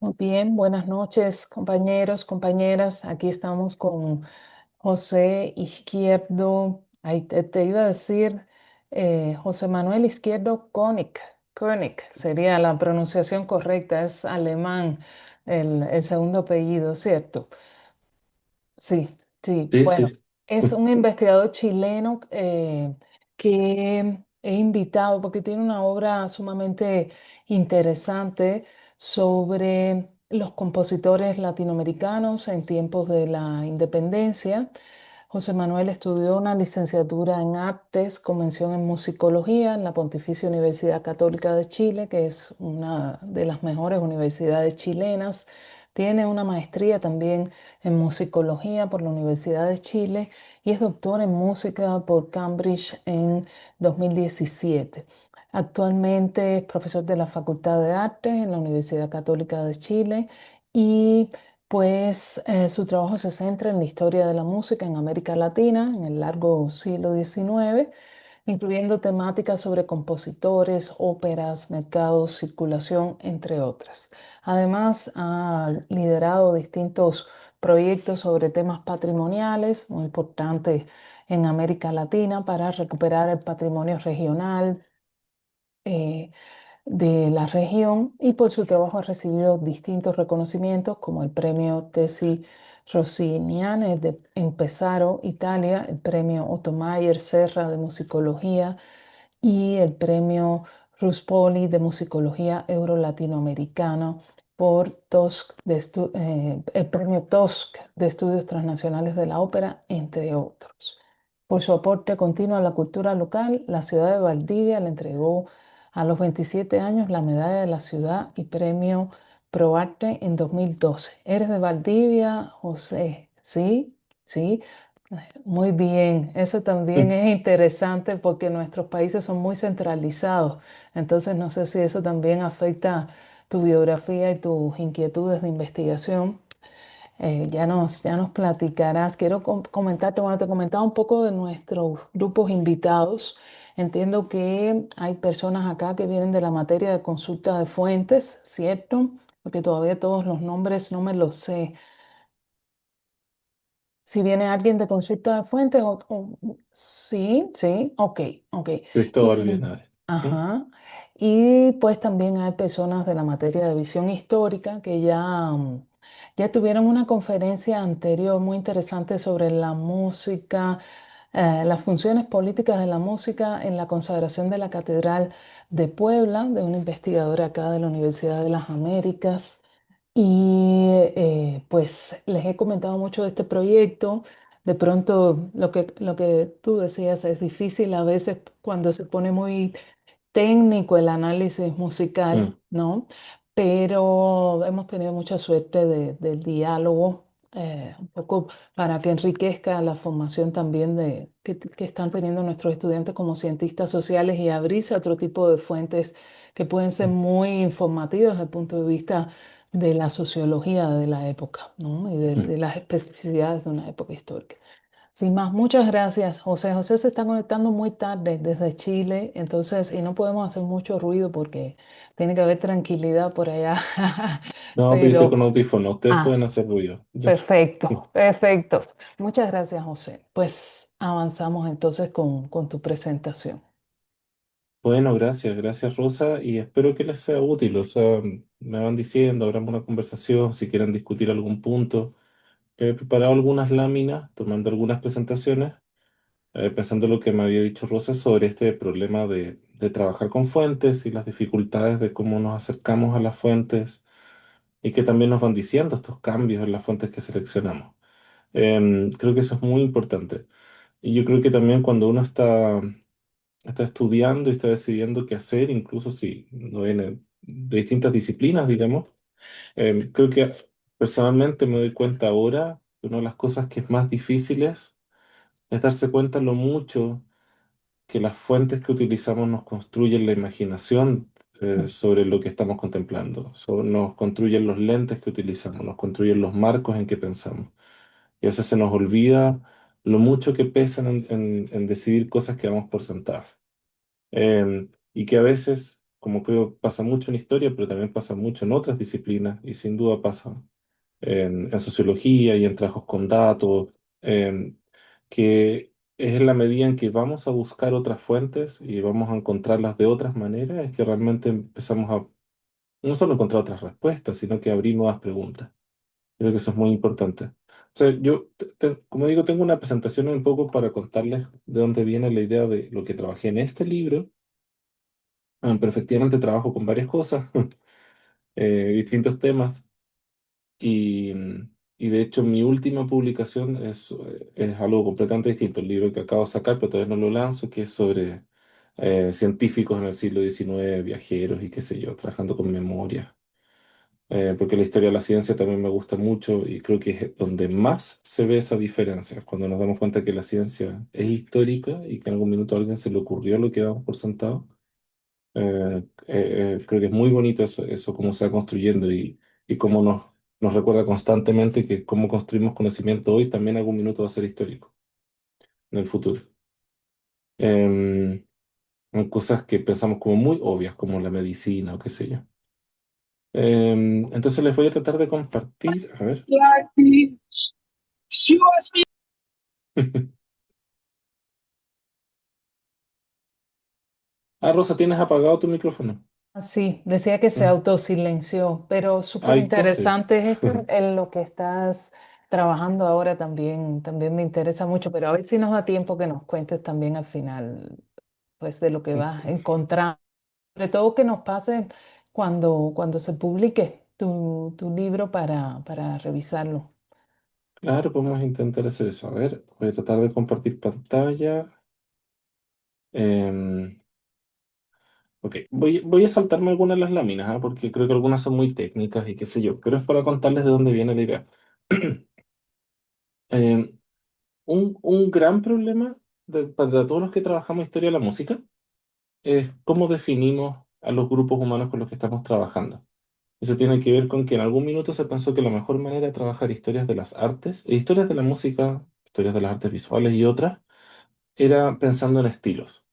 Muy bien, buenas noches, compañeros, compañeras. Aquí estamos con José Izquierdo. Ahí te iba a decir José Manuel Izquierdo König sería la pronunciación correcta, es alemán el segundo apellido, ¿cierto? Sí, sí. Sí, Bueno, sí. es un investigador chileno que he invitado porque tiene una obra sumamente interesante sobre los compositores latinoamericanos en tiempos de la independencia. José Manuel estudió una licenciatura en Artes con mención en Musicología en la Pontificia Universidad Católica de Chile, que es una de las mejores universidades chilenas. Tiene una maestría también en musicología por la Universidad de Chile y es doctor en música por Cambridge en 2017. Actualmente es profesor de la Facultad de Artes en la Universidad Católica de Chile y su trabajo se centra en la historia de la música en América Latina en el largo siglo XIX, incluyendo temáticas sobre compositores, óperas, mercados, circulación, entre otras. Además, ha liderado distintos proyectos sobre temas patrimoniales, muy importantes en América Latina, para recuperar el patrimonio regional eh, de la región y por su trabajo ha recibido distintos reconocimientos como el premio Tesi Rossiniane en Pesaro, Italia, el premio Otto Mayer Serra de Musicología y el premio Ruspoli de Musicología Euro-Latinoamericano por el premio TOSC de Estudios Transnacionales de la Ópera, entre otros. Por su aporte continuo a la cultura local, la ciudad de Valdivia le entregó a los 27 años la medalla de la ciudad y premio ProArte en 2012. ¿Eres de Valdivia, José? Sí, sí. Muy bien, eso también es interesante porque nuestros países son muy centralizados, entonces no sé si eso también afecta tu biografía y tus inquietudes de investigación. Ya nos platicarás. Quiero comentarte, bueno, te comentaba un poco de nuestros grupos invitados. Entiendo que hay personas acá que vienen de la materia de consulta de fuentes, ¿cierto? Porque todavía todos los nombres no me los sé. Si viene alguien de consulta de fuentes, sí, sí, ok, ok. Cristóbal Y, Vienade. ¿Mm? ajá. Y pues también hay personas de la materia de visión histórica que ya tuvieron una conferencia anterior muy interesante sobre la música, las funciones políticas de la música en la consagración de la Catedral de Puebla, de una investigadora acá de la Universidad de las Américas. Y pues les he comentado mucho de este proyecto. De pronto, lo que tú decías es difícil a veces cuando se pone muy técnico el análisis musical, Mm. ¿no? Pero hemos tenido mucha suerte del diálogo, un poco para que enriquezca la formación también que están teniendo nuestros estudiantes como cientistas sociales y abrirse a otro tipo de fuentes que pueden ser Mm. muy informativas desde el punto de vista de la sociología de la época, ¿no? Y de Mm. las especificidades de una época histórica. Sin más, muchas gracias, José. José se está conectando muy tarde desde Chile, entonces, y no podemos hacer mucho ruido porque tiene que haber tranquilidad por allá. No, pero yo estoy Pero, con audífonos. Ustedes ah, pueden hacer ruido. perfecto, perfecto. Muchas gracias, José. Pues avanzamos entonces con tu presentación. Bueno, gracias, gracias Rosa, y espero que les sea útil. O sea, me van diciendo, abramos una conversación, si quieren discutir algún punto. He preparado algunas láminas, tomando algunas presentaciones, pensando lo que me había dicho Rosa sobre este problema de trabajar con fuentes y las dificultades de cómo nos acercamos a las fuentes y que también nos van diciendo estos cambios en las fuentes que seleccionamos. Creo que eso es muy importante. Y yo creo que también cuando uno está estudiando y está decidiendo qué hacer, incluso si no viene de distintas disciplinas, digamos, creo que personalmente me doy cuenta ahora que una de las cosas que es más difíciles es darse cuenta lo mucho que las fuentes que utilizamos nos construyen la imaginación sobre lo que estamos contemplando. Nos construyen los lentes que utilizamos, nos construyen los marcos en que pensamos. Y a veces se nos olvida lo mucho que pesan en decidir cosas que damos por sentadas. Y que a veces como creo pasa mucho en historia, pero también pasa mucho en otras disciplinas y sin duda pasa en sociología y en trabajos con datos, em, que es en la medida en que vamos a buscar otras fuentes y vamos a encontrarlas de otras maneras, es que realmente empezamos a no solo encontrar otras respuestas, sino que abrir nuevas preguntas. Creo que eso es muy importante. O sea, yo, como digo, tengo una presentación un poco para contarles de dónde viene la idea de lo que trabajé en este libro. Pero efectivamente trabajo con varias cosas, distintos temas. Y, y de hecho mi última publicación es algo completamente distinto, el libro que acabo de sacar, pero todavía no lo lanzo, que es sobre científicos en el siglo XIX, viajeros y qué sé yo, trabajando con memoria. Porque la historia de la ciencia también me gusta mucho y creo que es donde más se ve esa diferencia, cuando nos damos cuenta que la ciencia es histórica y que en algún minuto a alguien se le ocurrió lo que damos por sentado. Creo que es muy bonito eso cómo se va construyendo y cómo nos recuerda constantemente que cómo construimos conocimiento hoy también algún minuto va a ser histórico en el futuro. Em, Hay cosas que pensamos como muy obvias, como la medicina o qué sé yo. Entonces les voy a tratar de compartir, a ver. Jackie, she was me. Ah, Rosa, ¿tienes apagado tu micrófono? Sí, decía que se Mm. autosilenció, pero súper Ay, cose. interesante esto en lo que estás trabajando ahora también me interesa mucho, pero a ver si nos da tiempo que nos cuentes también al final, pues de lo que vas encontrando, sobre todo que nos pase cuando se publique tu libro para revisarlo. Claro, podemos intentar hacer eso. A ver, voy a tratar de compartir pantalla. Em, Ok, voy a saltarme algunas de las láminas, ¿ah? Porque creo que algunas son muy técnicas y qué sé yo, pero es para contarles de dónde viene la idea. Eh, un gran problema para todos los que trabajamos historia de la música es cómo definimos a los grupos humanos con los que estamos trabajando. Eso tiene que ver con que en algún minuto se pensó que la mejor manera de trabajar historias de las artes, e historias de la música, historias de las artes visuales y otras, era pensando en estilos.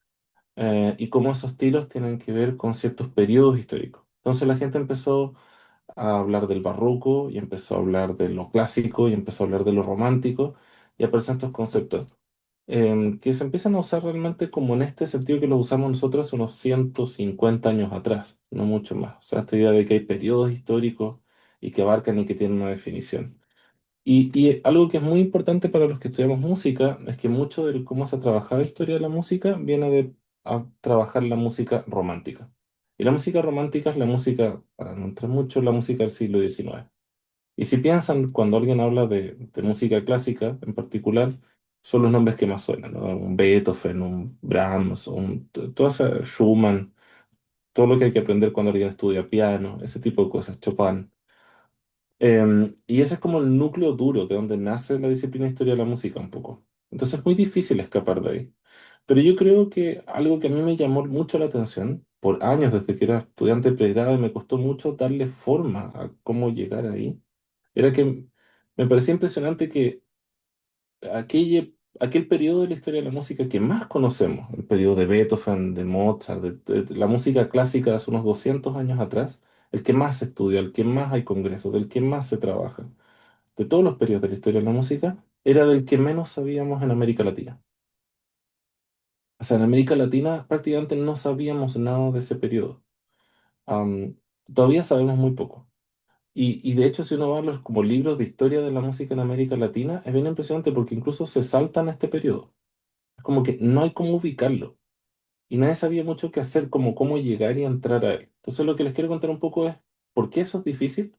Y cómo esos estilos tienen que ver con ciertos periodos históricos. Entonces la gente empezó a hablar del barroco y empezó a hablar de lo clásico y empezó a hablar de lo romántico y aparecen estos conceptos que se empiezan a usar realmente como en este sentido que los usamos nosotros unos 150 años atrás, no mucho más. O sea, esta idea de que hay periodos históricos y que abarcan y que tienen una definición. Y algo que es muy importante para los que estudiamos música es que mucho de cómo se ha trabajado la historia de la música viene de a trabajar la música romántica. Y la música romántica es la música, para no entrar mucho, la música del siglo XIX. Y si piensan, cuando alguien habla de música clásica en particular, son los nombres que más suenan, ¿no? Un Beethoven, un Brahms, todo ese Schumann, todo lo que hay que aprender cuando alguien estudia piano, ese tipo de cosas, Chopin. Y ese es como el núcleo duro de donde nace la disciplina de historia de la música un poco. Entonces es muy difícil escapar de ahí. Pero yo creo que algo que a mí me llamó mucho la atención, por años desde que era estudiante de pregrado y me costó mucho darle forma a cómo llegar ahí, era que me parecía impresionante que aquel periodo de la historia de la música que más conocemos, el periodo de Beethoven, de Mozart, de la música clásica de hace unos 200 años atrás, el que más se estudia, el que más hay congresos, del que más se trabaja, de todos los periodos de la historia de la música, era del que menos sabíamos en América Latina. O sea, en América Latina prácticamente no sabíamos nada de ese periodo. Am, Todavía sabemos muy poco. Y de hecho, si uno va a los como libros de historia de la música en América Latina, es bien impresionante porque incluso se saltan este periodo. Es como que no hay cómo ubicarlo. Y nadie sabía mucho qué hacer, como cómo llegar y entrar a él. Entonces lo que les quiero contar un poco es por qué eso es difícil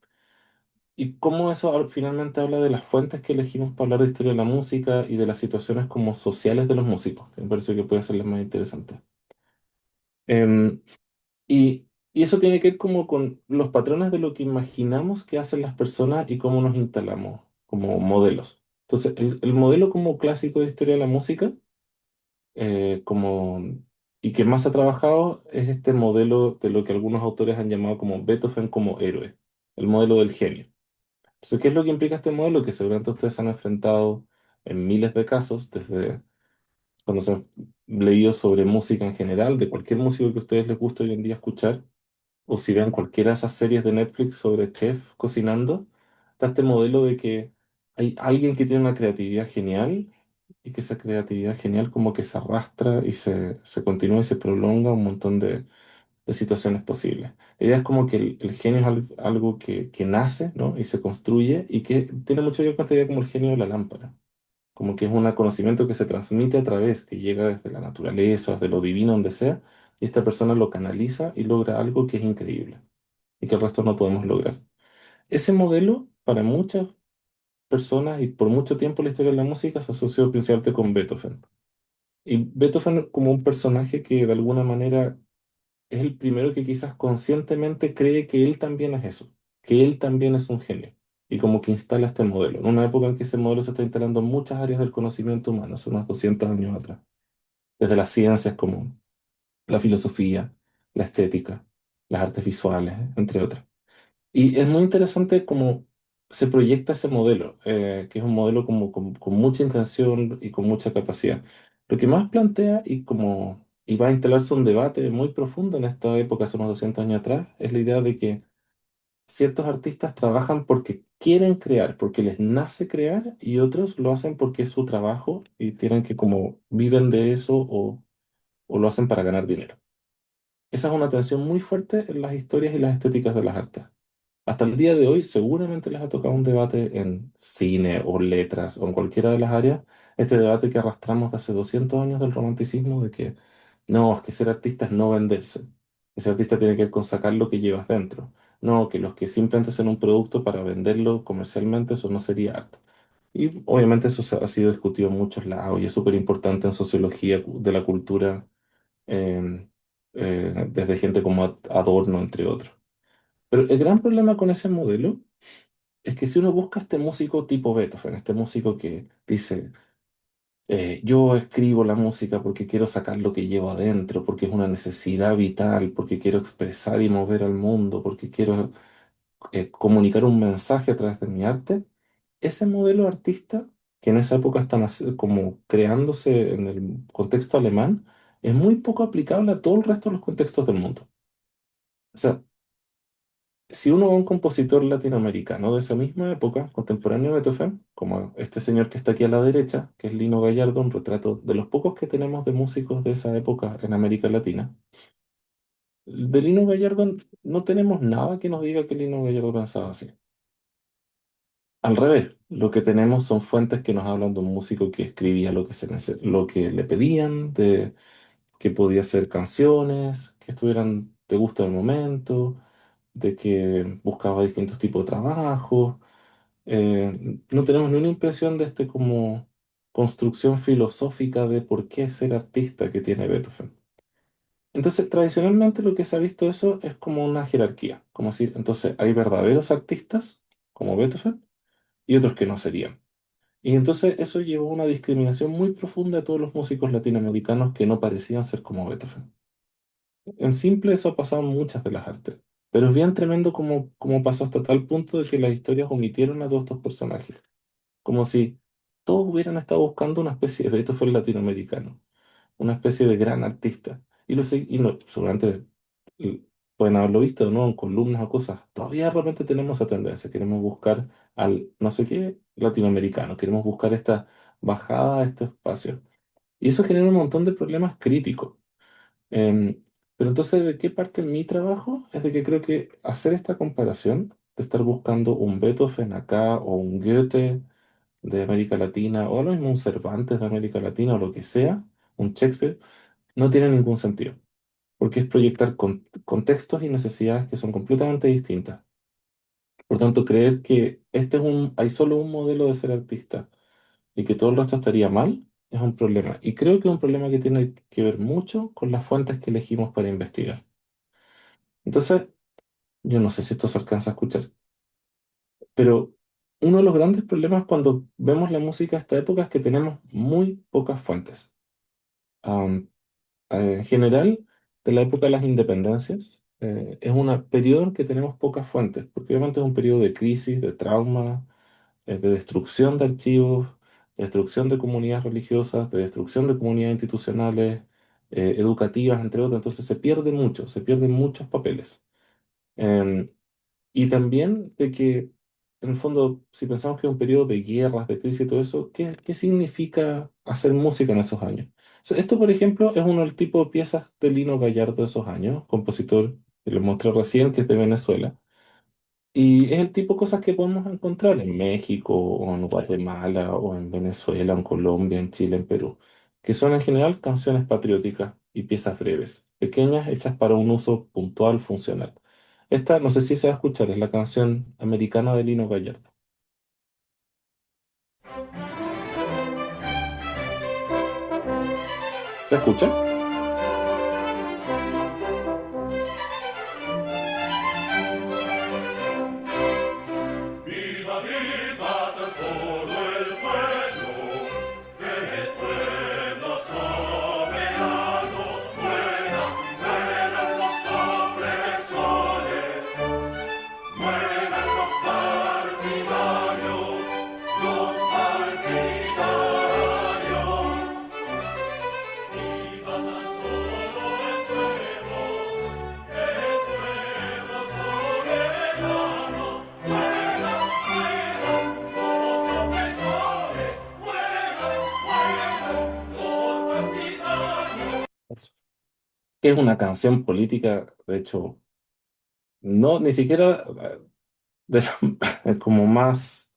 y cómo eso finalmente habla de las fuentes que elegimos para hablar de historia de la música y de las situaciones como sociales de los músicos, que me parece que puede ser las más interesantes. Em, y eso tiene que ver como con los patrones de lo que imaginamos que hacen las personas y cómo nos instalamos como modelos. Entonces, el modelo como clásico de historia de la música como, y que más ha trabajado es este modelo de lo que algunos autores han llamado como Beethoven como héroe, el modelo del genio. Entonces, ¿qué es lo que implica este modelo? Que seguramente ustedes han enfrentado en miles de casos, desde cuando se han leído sobre música en general, de cualquier músico que a ustedes les guste hoy en día escuchar, o si ven cualquiera de esas series de Netflix sobre chef cocinando, está este modelo de que hay alguien que tiene una creatividad genial y que esa creatividad genial como que se arrastra y se continúa y se prolonga un montón de situaciones posibles. La idea es como que el genio es algo que nace, ¿no? Y se construye y que tiene mucho que ver con esta idea como el genio de la lámpara. Como que es un conocimiento que se transmite a través, que llega desde la naturaleza, desde lo divino, donde sea, y esta persona lo canaliza y logra algo que es increíble y que el resto no podemos lograr. Ese modelo, para muchas personas y por mucho tiempo en la historia de la música, se asoció principalmente con Beethoven. Y Beethoven como un personaje que de alguna manera es el primero que quizás conscientemente cree que él también es eso, que él también es un genio. Y como que instala este modelo, en una época en que ese modelo se está instalando en muchas áreas del conocimiento humano, hace unos 200 años atrás, desde las ciencias como la filosofía, la estética, las artes visuales, entre otras. Y es muy interesante cómo se proyecta ese modelo, que es un modelo como con mucha intención y con mucha capacidad. Lo que más plantea y va a instalarse un debate muy profundo en esta época, hace unos 200 años atrás, es la idea de que ciertos artistas trabajan porque quieren crear, porque les nace crear, y otros lo hacen porque es su trabajo y tienen que como viven de eso o lo hacen para ganar dinero. Esa es una tensión muy fuerte en las historias y las estéticas de las artes. Hasta el día de hoy seguramente les ha tocado un debate en cine o letras o en cualquiera de las áreas, este debate que arrastramos de hace 200 años del romanticismo, de que no, es que ser artista es no venderse, que ser artista tiene que ver con sacar lo que llevas dentro, no, que los que simplemente hacen un producto para venderlo comercialmente, eso no sería arte. Y obviamente eso ha sido discutido en muchos lados y es súper importante en sociología de la cultura, eh, desde gente como Adorno, entre otros. Pero el gran problema con ese modelo es que si uno busca este músico tipo Beethoven, este músico que dice, yo escribo la música porque quiero sacar lo que llevo adentro, porque es una necesidad vital, porque quiero expresar y mover al mundo, porque quiero comunicar un mensaje a través de mi arte, ese modelo artista, que en esa época está como creándose en el contexto alemán, es muy poco aplicable a todo el resto de los contextos del mundo. O sea, si uno va a un compositor latinoamericano de esa misma época, contemporáneo de Beethoven, como este señor que está aquí a la derecha, que es Lino Gallardo, un retrato de los pocos que tenemos de músicos de esa época en América Latina, de Lino Gallardo no tenemos nada que nos diga que Lino Gallardo pensaba así. Al revés, lo que tenemos son fuentes que nos hablan de un músico que escribía lo que, lo que le pedían, de que podía hacer canciones que estuvieran de gusto del momento, de que buscaba distintos tipos de trabajos. No tenemos ni una impresión de este como construcción filosófica de por qué ser artista que tiene Beethoven. Entonces, tradicionalmente lo que se ha visto eso es como una jerarquía, como decir, entonces hay verdaderos artistas como Beethoven y otros que no serían. Y entonces eso llevó a una discriminación muy profunda de todos los músicos latinoamericanos que no parecían ser como Beethoven. En simple eso ha pasado en muchas de las artes, pero es bien tremendo como pasó hasta tal punto de que las historias omitieron a todos estos personajes. Como si todos hubieran estado buscando una especie de Beethoven latinoamericano, una especie de gran artista. Y no, seguramente eh, pueden haberlo visto, ¿no? En columnas o cosas. Todavía de repente tenemos esa tendencia. Queremos buscar al no sé qué latinoamericano. Queremos buscar esta bajada a este espacio. Y eso genera un montón de problemas críticos. Em, pero entonces, ¿de qué parte mi trabajo? Es de que creo que hacer esta comparación, de estar buscando un Beethoven acá o un Goethe de América Latina, o lo mismo un Cervantes de América Latina, o lo que sea, un Shakespeare, no tiene ningún sentido, porque es proyectar contextos y necesidades que son completamente distintas. Por tanto, creer que hay solo un modelo de ser artista y que todo el resto estaría mal es un problema. Y creo que es un problema que tiene que ver mucho con las fuentes que elegimos para investigar. Entonces, yo no sé si esto se alcanza a escuchar, pero uno de los grandes problemas cuando vemos la música de esta época es que tenemos muy pocas fuentes. Am, en general, de la época de las independencias, es un periodo en que tenemos pocas fuentes, porque obviamente es un periodo de crisis, de trauma, de destrucción de archivos, de destrucción de comunidades religiosas, de destrucción de comunidades institucionales, educativas, entre otras. Entonces se pierde mucho, se pierden muchos papeles. Em, y también de que, en el fondo, si pensamos que es un periodo de guerras, de crisis y todo eso, ¿qué significa hacer música en esos años? O sea, esto, por ejemplo, es uno del tipo de piezas de Lino Gallardo de esos años, compositor que les mostré recién, que es de Venezuela. Y es el tipo de cosas que podemos encontrar en México, o en Guatemala, o en Venezuela, en Colombia, en Chile, en Perú, que son en general canciones patrióticas y piezas breves, pequeñas, hechas para un uso puntual, funcional. Esta, no sé si se va a escuchar, es la canción americana de Lino Gallardo. ¿Se escucha? Viva, viva tan solo el pueblo soberano, mueran, mueran los opresores, mueran los partidarios, los partidarios. Viva tan solo el pueblo soberano, mueran, mueran los opresores, mueran, mueran los partidarios. Que es una canción política, de hecho, no, ni siquiera de como más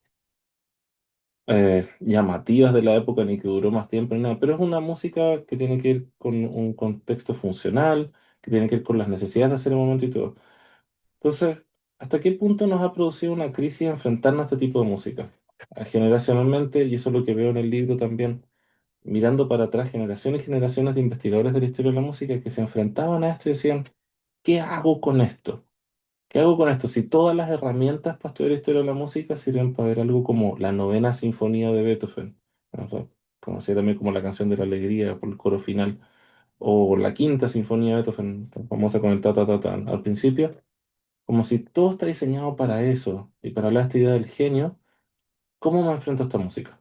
llamativas de la época, ni que duró más tiempo, ni nada, pero es una música que tiene que ir con un contexto funcional, que tiene que ir con las necesidades de hacer el momento y todo. Entonces, ¿hasta qué punto nos ha producido una crisis enfrentarnos a este tipo de música? Generacionalmente, y eso es lo que veo en el libro también, mirando para atrás generaciones y generaciones de investigadores de la historia de la música que se enfrentaban a esto y decían, ¿qué hago con esto? ¿Qué hago con esto? Si todas las herramientas para estudiar historia de la música sirven para ver algo como la novena sinfonía de Beethoven, ¿no? Conocida también como la canción de la alegría por el coro final, o la quinta sinfonía de Beethoven, tan famosa con el ta ta ta ta al principio, como si todo está diseñado para eso y para hablar de esta idea del genio. ¿Cómo me enfrento a esta música?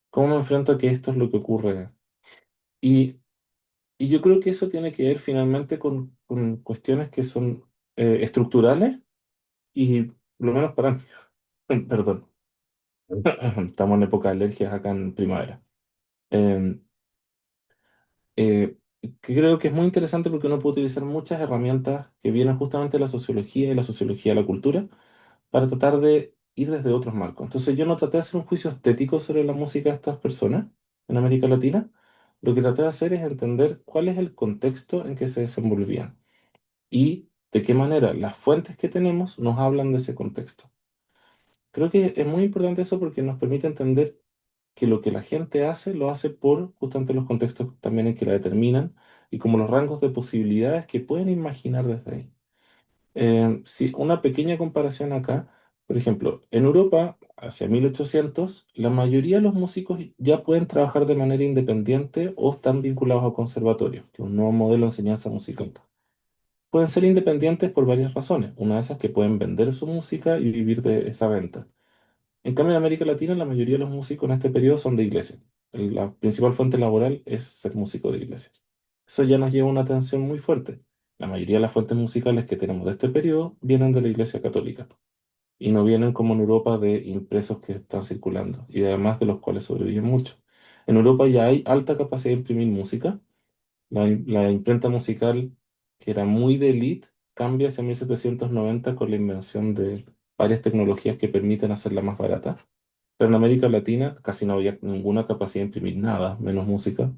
¿Cómo me enfrento a que esto es lo que ocurre? Y, y yo creo que eso tiene que ver finalmente con cuestiones que son estructurales y, por lo menos para mí, perdón. Estamos en época de alergias acá en primavera. Eh, eh, que creo que es muy interesante porque uno puede utilizar muchas herramientas que vienen justamente de la sociología y la sociología de la cultura para tratar de ir desde otros marcos. Entonces yo no traté de hacer un juicio estético sobre la música de estas personas en América Latina. Lo que traté de hacer es entender cuál es el contexto en que se desenvolvían y de qué manera las fuentes que tenemos nos hablan de ese contexto. Creo que es muy importante eso porque nos permite entender que lo que la gente hace lo hace por justamente los contextos también en que la determinan y como los rangos de posibilidades que pueden imaginar desde ahí. Si una pequeña comparación acá, por ejemplo, en Europa, hacia 1800, la mayoría de los músicos ya pueden trabajar de manera independiente o están vinculados a conservatorios, que es un nuevo modelo de enseñanza musical. Pueden ser independientes por varias razones. Una de esas es que pueden vender su música y vivir de esa venta. En cambio, en América Latina, la mayoría de los músicos en este periodo son de iglesia. La principal fuente laboral es ser músico de iglesia. Eso ya nos lleva a una tensión muy fuerte. La mayoría de las fuentes musicales que tenemos de este periodo vienen de la iglesia católica y no vienen como en Europa de impresos que están circulando y además de los cuales sobreviven mucho. En Europa ya hay alta capacidad de imprimir música. La imprenta musical, que era muy de élite, cambia hacia 1790 con la invención de varias tecnologías que permiten hacerla más barata. Pero en América Latina casi no había ninguna capacidad de imprimir nada, menos música.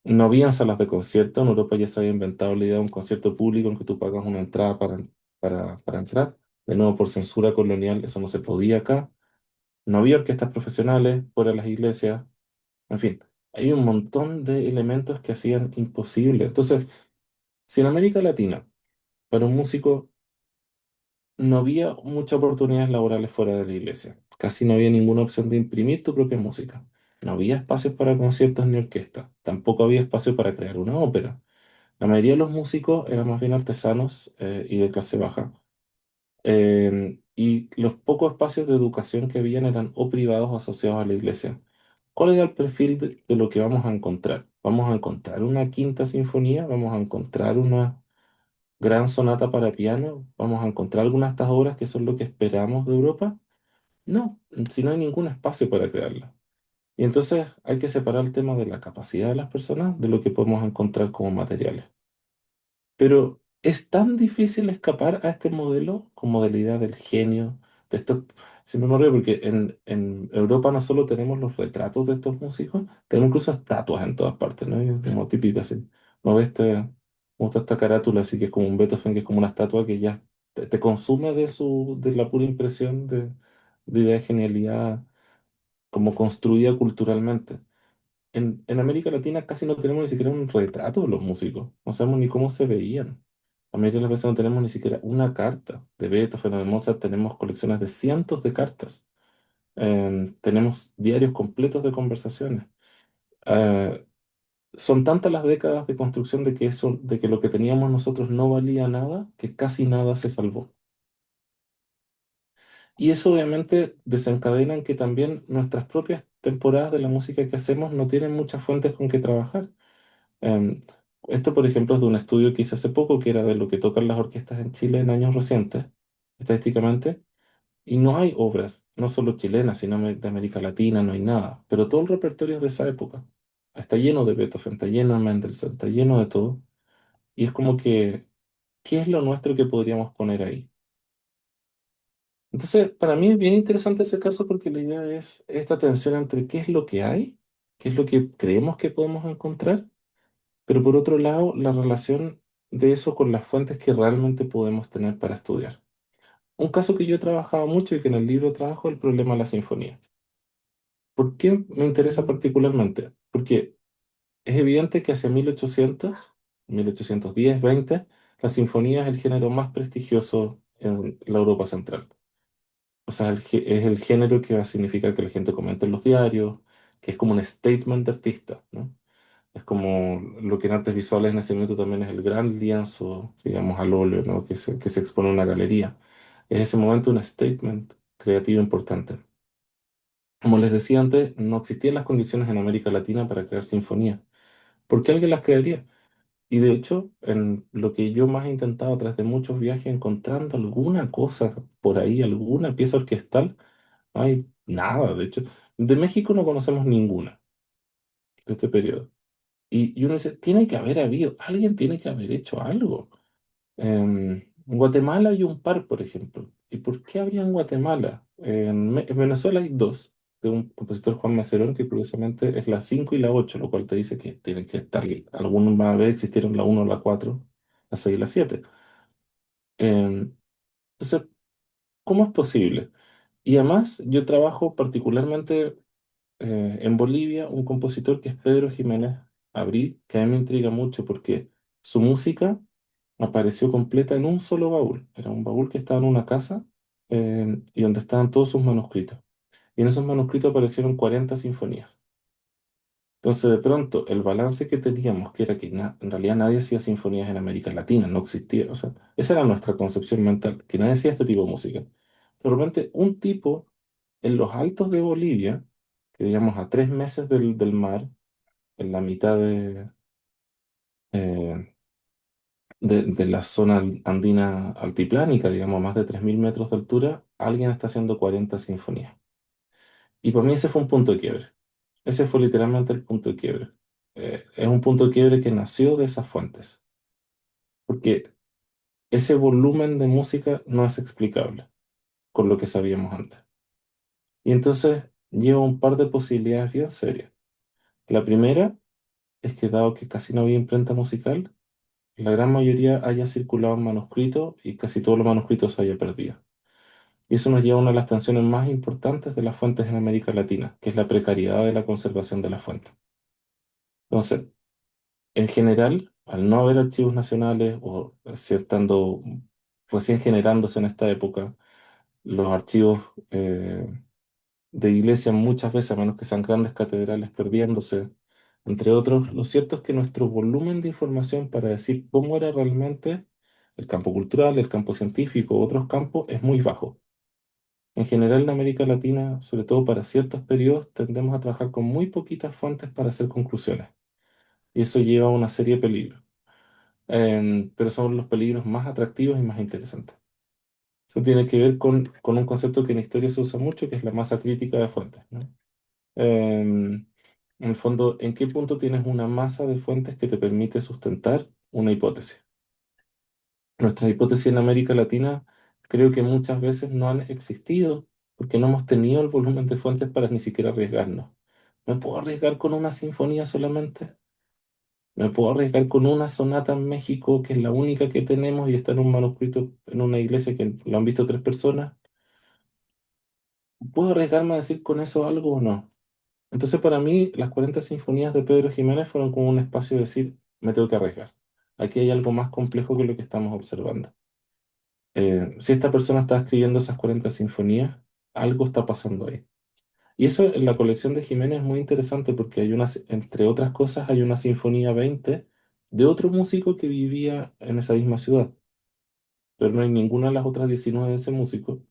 No había salas de concierto. En Europa ya se había inventado la idea de un concierto público en que tú pagas una entrada para entrar. De nuevo, por censura colonial, eso no se podía acá. No había orquestas profesionales fuera de las iglesias. En fin, hay un montón de elementos que hacían imposible. Entonces, si en América Latina, para un músico, no había muchas oportunidades laborales fuera de la iglesia. Casi no había ninguna opción de imprimir tu propia música. No había espacios para conciertos ni orquestas. Tampoco había espacio para crear una ópera. La mayoría de los músicos eran más bien artesanos y de clase baja. Y los pocos espacios de educación que habían eran o privados o asociados a la iglesia. ¿Cuál era el perfil de lo que vamos a encontrar? ¿Vamos a encontrar una quinta sinfonía? ¿Vamos a encontrar una gran sonata para piano? ¿Vamos a encontrar algunas de estas obras que son lo que esperamos de Europa? No, si no hay ningún espacio para crearla. Y entonces hay que separar el tema de la capacidad de las personas de lo que podemos encontrar como materiales. Pero es tan difícil escapar a este modelo como de la idea del genio, de esto. Siempre me río porque en Europa no solo tenemos los retratos de estos músicos, tenemos incluso estatuas en todas partes, ¿no? Y es como típico así. ¿No ves me gusta esta carátula así que es como un Beethoven, que es como una estatua que ya te consume de la pura impresión de idea de genialidad como construida culturalmente. En América Latina casi no tenemos ni siquiera un retrato de los músicos. No sabemos ni cómo se veían. La mayoría de las veces no tenemos ni siquiera una carta. De Beethoven o de Mozart tenemos colecciones de cientos de cartas. Tenemos diarios completos de conversaciones. Eh, Son tantas las décadas de construcción de que lo que teníamos nosotros no valía nada, que casi nada se salvó. Y eso obviamente desencadena en que también nuestras propias temporadas de la música que hacemos no tienen muchas fuentes con que trabajar. Em, Esto, por ejemplo, es de un estudio que hice hace poco, que era de lo que tocan las orquestas en Chile en años recientes, estadísticamente, y no hay obras, no solo chilenas, sino de América Latina, no hay nada, pero todo el repertorio es de esa época. Está lleno de Beethoven, está lleno de Mendelssohn, está lleno de todo, y es como que, ¿qué es lo nuestro que podríamos poner ahí? Entonces, para mí es bien interesante ese caso porque la idea es esta tensión entre qué es lo que hay, qué es lo que creemos que podemos encontrar, pero por otro lado, la relación de eso con las fuentes que realmente podemos tener para estudiar. Un caso que yo he trabajado mucho y que en el libro trabajo es el problema de la sinfonía. ¿Por qué me interesa particularmente? Porque es evidente que hacia 1800, 1810, 20, la sinfonía es el género más prestigioso en la Europa central. O sea, es el género que va a significar que la gente comente en los diarios, que es como un statement de artista, ¿no? Es como lo que en artes visuales en ese momento también es el gran lienzo, digamos, al óleo, ¿no? Que se expone en una galería. Es ese momento un statement creativo importante. Como les decía antes, no existían las condiciones en América Latina para crear sinfonía. ¿Por qué alguien las crearía? Y de hecho, en lo que yo más he intentado a través de muchos viajes, encontrando alguna cosa por ahí, alguna pieza orquestal, no hay nada. De hecho, de México no conocemos ninguna de este periodo. Y uno dice, tiene que haber habido, alguien tiene que haber hecho algo. En Guatemala hay un par, por ejemplo. ¿Y por qué habría en Guatemala? En Venezuela hay dos, de un compositor Juan Macerón, que curiosamente es la 5 y la 8, lo cual te dice que tienen que estar, algunos van a ver, existieron la uno, la 4, la 6 y la 7. Entonces, ¿cómo es posible? Y además, yo trabajo particularmente en Bolivia un compositor que es Pedro Jiménez Abril, que a mí me intriga mucho porque su música apareció completa en un solo baúl. Era un baúl que estaba en una casa y donde estaban todos sus manuscritos. Y en esos manuscritos aparecieron 40 sinfonías. Entonces, de pronto, el balance que teníamos, que era que en realidad nadie hacía sinfonías en América Latina, no existía. O sea, esa era nuestra concepción mental, que nadie hacía este tipo de música. De repente, un tipo en los altos de Bolivia, que digamos a 3 meses del mar, en la mitad eh, de la zona andina altiplánica, digamos, a más de 3.000 metros de altura, alguien está haciendo 40 sinfonías. Y para mí ese fue un punto de quiebre. Ese fue literalmente el punto de quiebre. Es un punto de quiebre que nació de esas fuentes, porque ese volumen de música no es explicable con lo que sabíamos antes. Y entonces lleva un par de posibilidades bien serias. La primera es que dado que casi no había imprenta musical, la gran mayoría haya circulado en manuscrito y casi todos los manuscritos se haya perdido. Y eso nos lleva a una de las tensiones más importantes de las fuentes en América Latina, que es la precariedad de la conservación de las fuentes. Entonces, en general, al no haber archivos nacionales o estando recién generándose en esta época, los archivos de iglesia muchas veces, a menos que sean grandes catedrales, perdiéndose, entre otros, lo cierto es que nuestro volumen de información para decir cómo era realmente el campo cultural, el campo científico, otros campos, es muy bajo. En general en América Latina, sobre todo para ciertos periodos, tendemos a trabajar con muy poquitas fuentes para hacer conclusiones. Y eso lleva a una serie de peligros. Pero son los peligros más atractivos y más interesantes. Eso tiene que ver con un concepto que en historia se usa mucho, que es la masa crítica de fuentes, ¿no? En el fondo, ¿en qué punto tienes una masa de fuentes que te permite sustentar una hipótesis? Nuestras hipótesis en América Latina creo que muchas veces no han existido porque no hemos tenido el volumen de fuentes para ni siquiera arriesgarnos. ¿Me puedo arriesgar con una sinfonía solamente? ¿Me puedo arriesgar con una sonata en México, que es la única que tenemos y está en un manuscrito en una iglesia que lo han visto 3 personas? ¿Puedo arriesgarme a decir con eso algo o no? Entonces, para mí, las 40 sinfonías de Pedro Jiménez fueron como un espacio de decir, me tengo que arriesgar. Aquí hay algo más complejo que lo que estamos observando. Si esta persona está escribiendo esas 40 sinfonías, algo está pasando ahí. Y eso en la colección de Jiménez es muy interesante porque hay unas, entre otras cosas, hay una sinfonía 20 de otro músico que vivía en esa misma ciudad, pero no hay ninguna de las otras 19 de ese músico.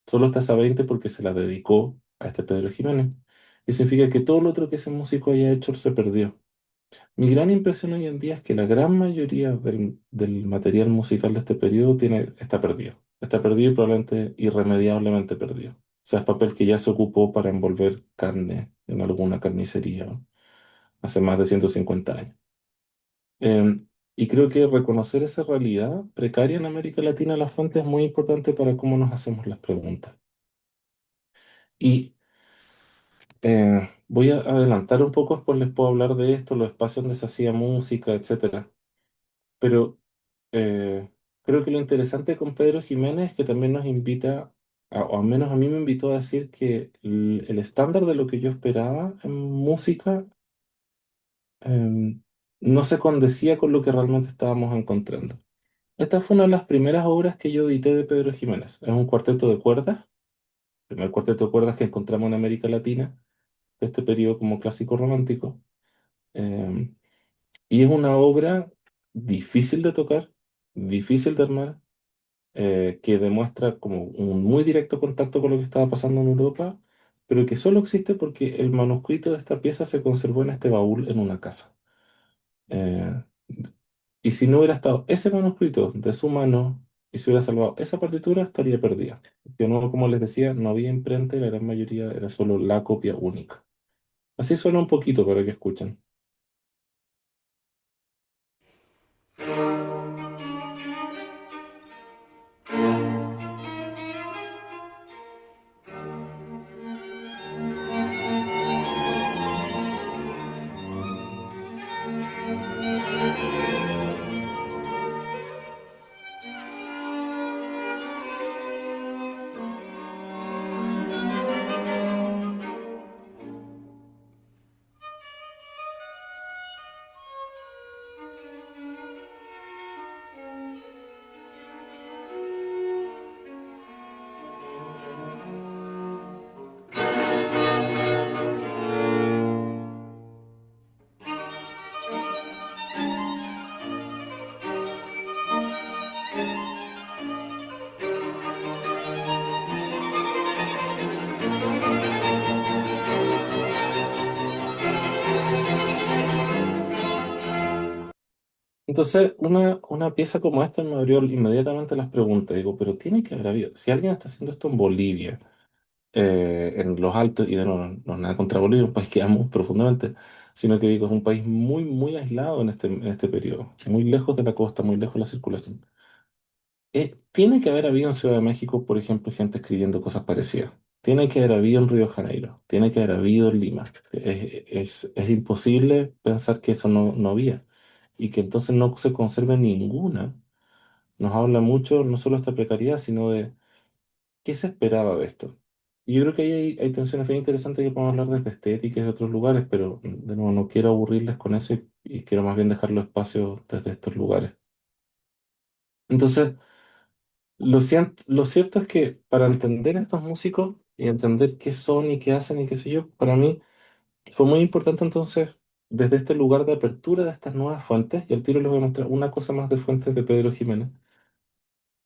Solo está esa 20 porque se la dedicó a este Pedro Jiménez. Y significa que todo lo otro que ese músico haya hecho se perdió. Mi gran impresión hoy en día es que la gran mayoría del material musical de este periodo está perdido. Está perdido y probablemente irremediablemente perdido. O sea, es papel que ya se ocupó para envolver carne en alguna carnicería, ¿no? Hace más de 150 años. Y creo que reconocer esa realidad precaria en América Latina, la fuente es muy importante para cómo nos hacemos las preguntas. Y voy a adelantar un poco, después les puedo hablar de esto, los espacios donde se hacía música, etcétera. Pero creo que lo interesante con Pedro Jiménez es que también nos invita, o al menos a mí me invitó a decir que el estándar de lo que yo esperaba en música no se condecía con lo que realmente estábamos encontrando. Esta fue una de las primeras obras que yo edité de Pedro Jiménez. Es un cuarteto de cuerdas, el primer cuarteto de cuerdas que encontramos en América Latina, de este periodo como clásico romántico. Em, y es una obra difícil de tocar, difícil de armar, que demuestra como un muy directo contacto con lo que estaba pasando en Europa, pero que solo existe porque el manuscrito de esta pieza se conservó en este baúl en una casa. Eh, y si no hubiera estado ese manuscrito de su mano y se hubiera salvado esa partitura, estaría perdida. Que no, como les decía, no había imprenta y la gran mayoría era solo la copia única. Así suena un poquito para que escuchen. Entonces, una pieza como esta me abrió inmediatamente las preguntas. Digo, pero tiene que haber habido. Si alguien está haciendo esto en Bolivia, en los Altos, y de nuevo, no es nada contra Bolivia, un país que amo profundamente, sino que digo, es un país muy, muy aislado en este periodo, muy lejos de la costa, muy lejos de la circulación. Tiene que haber habido en Ciudad de México, por ejemplo, gente escribiendo cosas parecidas. Tiene que haber habido en Río de Janeiro, tiene que haber habido en Lima. Es imposible pensar que eso no había y que entonces no se conserve ninguna. Nos habla mucho no solo de esta precariedad, sino de qué se esperaba de esto. Y yo creo que ahí hay tensiones bien interesantes que podemos hablar desde estética y de otros lugares, pero de nuevo no quiero aburrirles con eso y quiero más bien dejar los espacios desde estos lugares. Entonces, lo cierto es que para entender a estos músicos y entender qué son y qué hacen y qué sé yo, para mí fue muy importante entonces, desde este lugar de apertura de estas nuevas fuentes, y al tiro les voy a mostrar una cosa más de fuentes de Pedro Jiménez,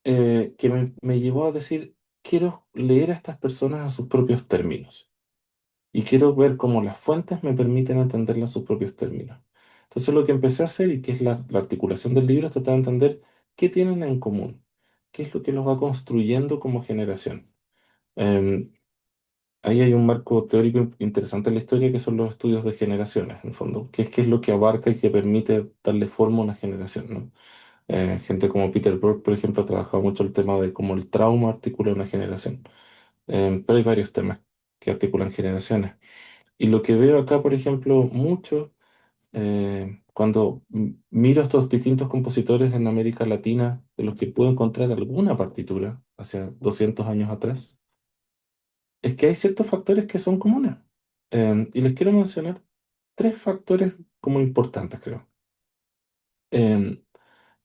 que me llevó a decir, quiero leer a estas personas a sus propios términos y quiero ver cómo las fuentes me permiten entenderlas a sus propios términos. Entonces lo que empecé a hacer, y que es la articulación del libro, es tratar de entender qué tienen en común, qué es lo que los va construyendo como generación. Em, Ahí hay un marco teórico interesante en la historia que son los estudios de generaciones, en el fondo, qué es lo que abarca y que permite darle forma a una generación, ¿no? Gente como Peter Brook, por ejemplo, ha trabajado mucho el tema de cómo el trauma articula una generación. Pero hay varios temas que articulan generaciones. Y lo que veo acá, por ejemplo, mucho, cuando miro estos distintos compositores en América Latina, de los que puedo encontrar alguna partitura hacia 200 años atrás, es que hay ciertos factores que son comunes. Y les quiero mencionar tres factores como importantes, creo. Em,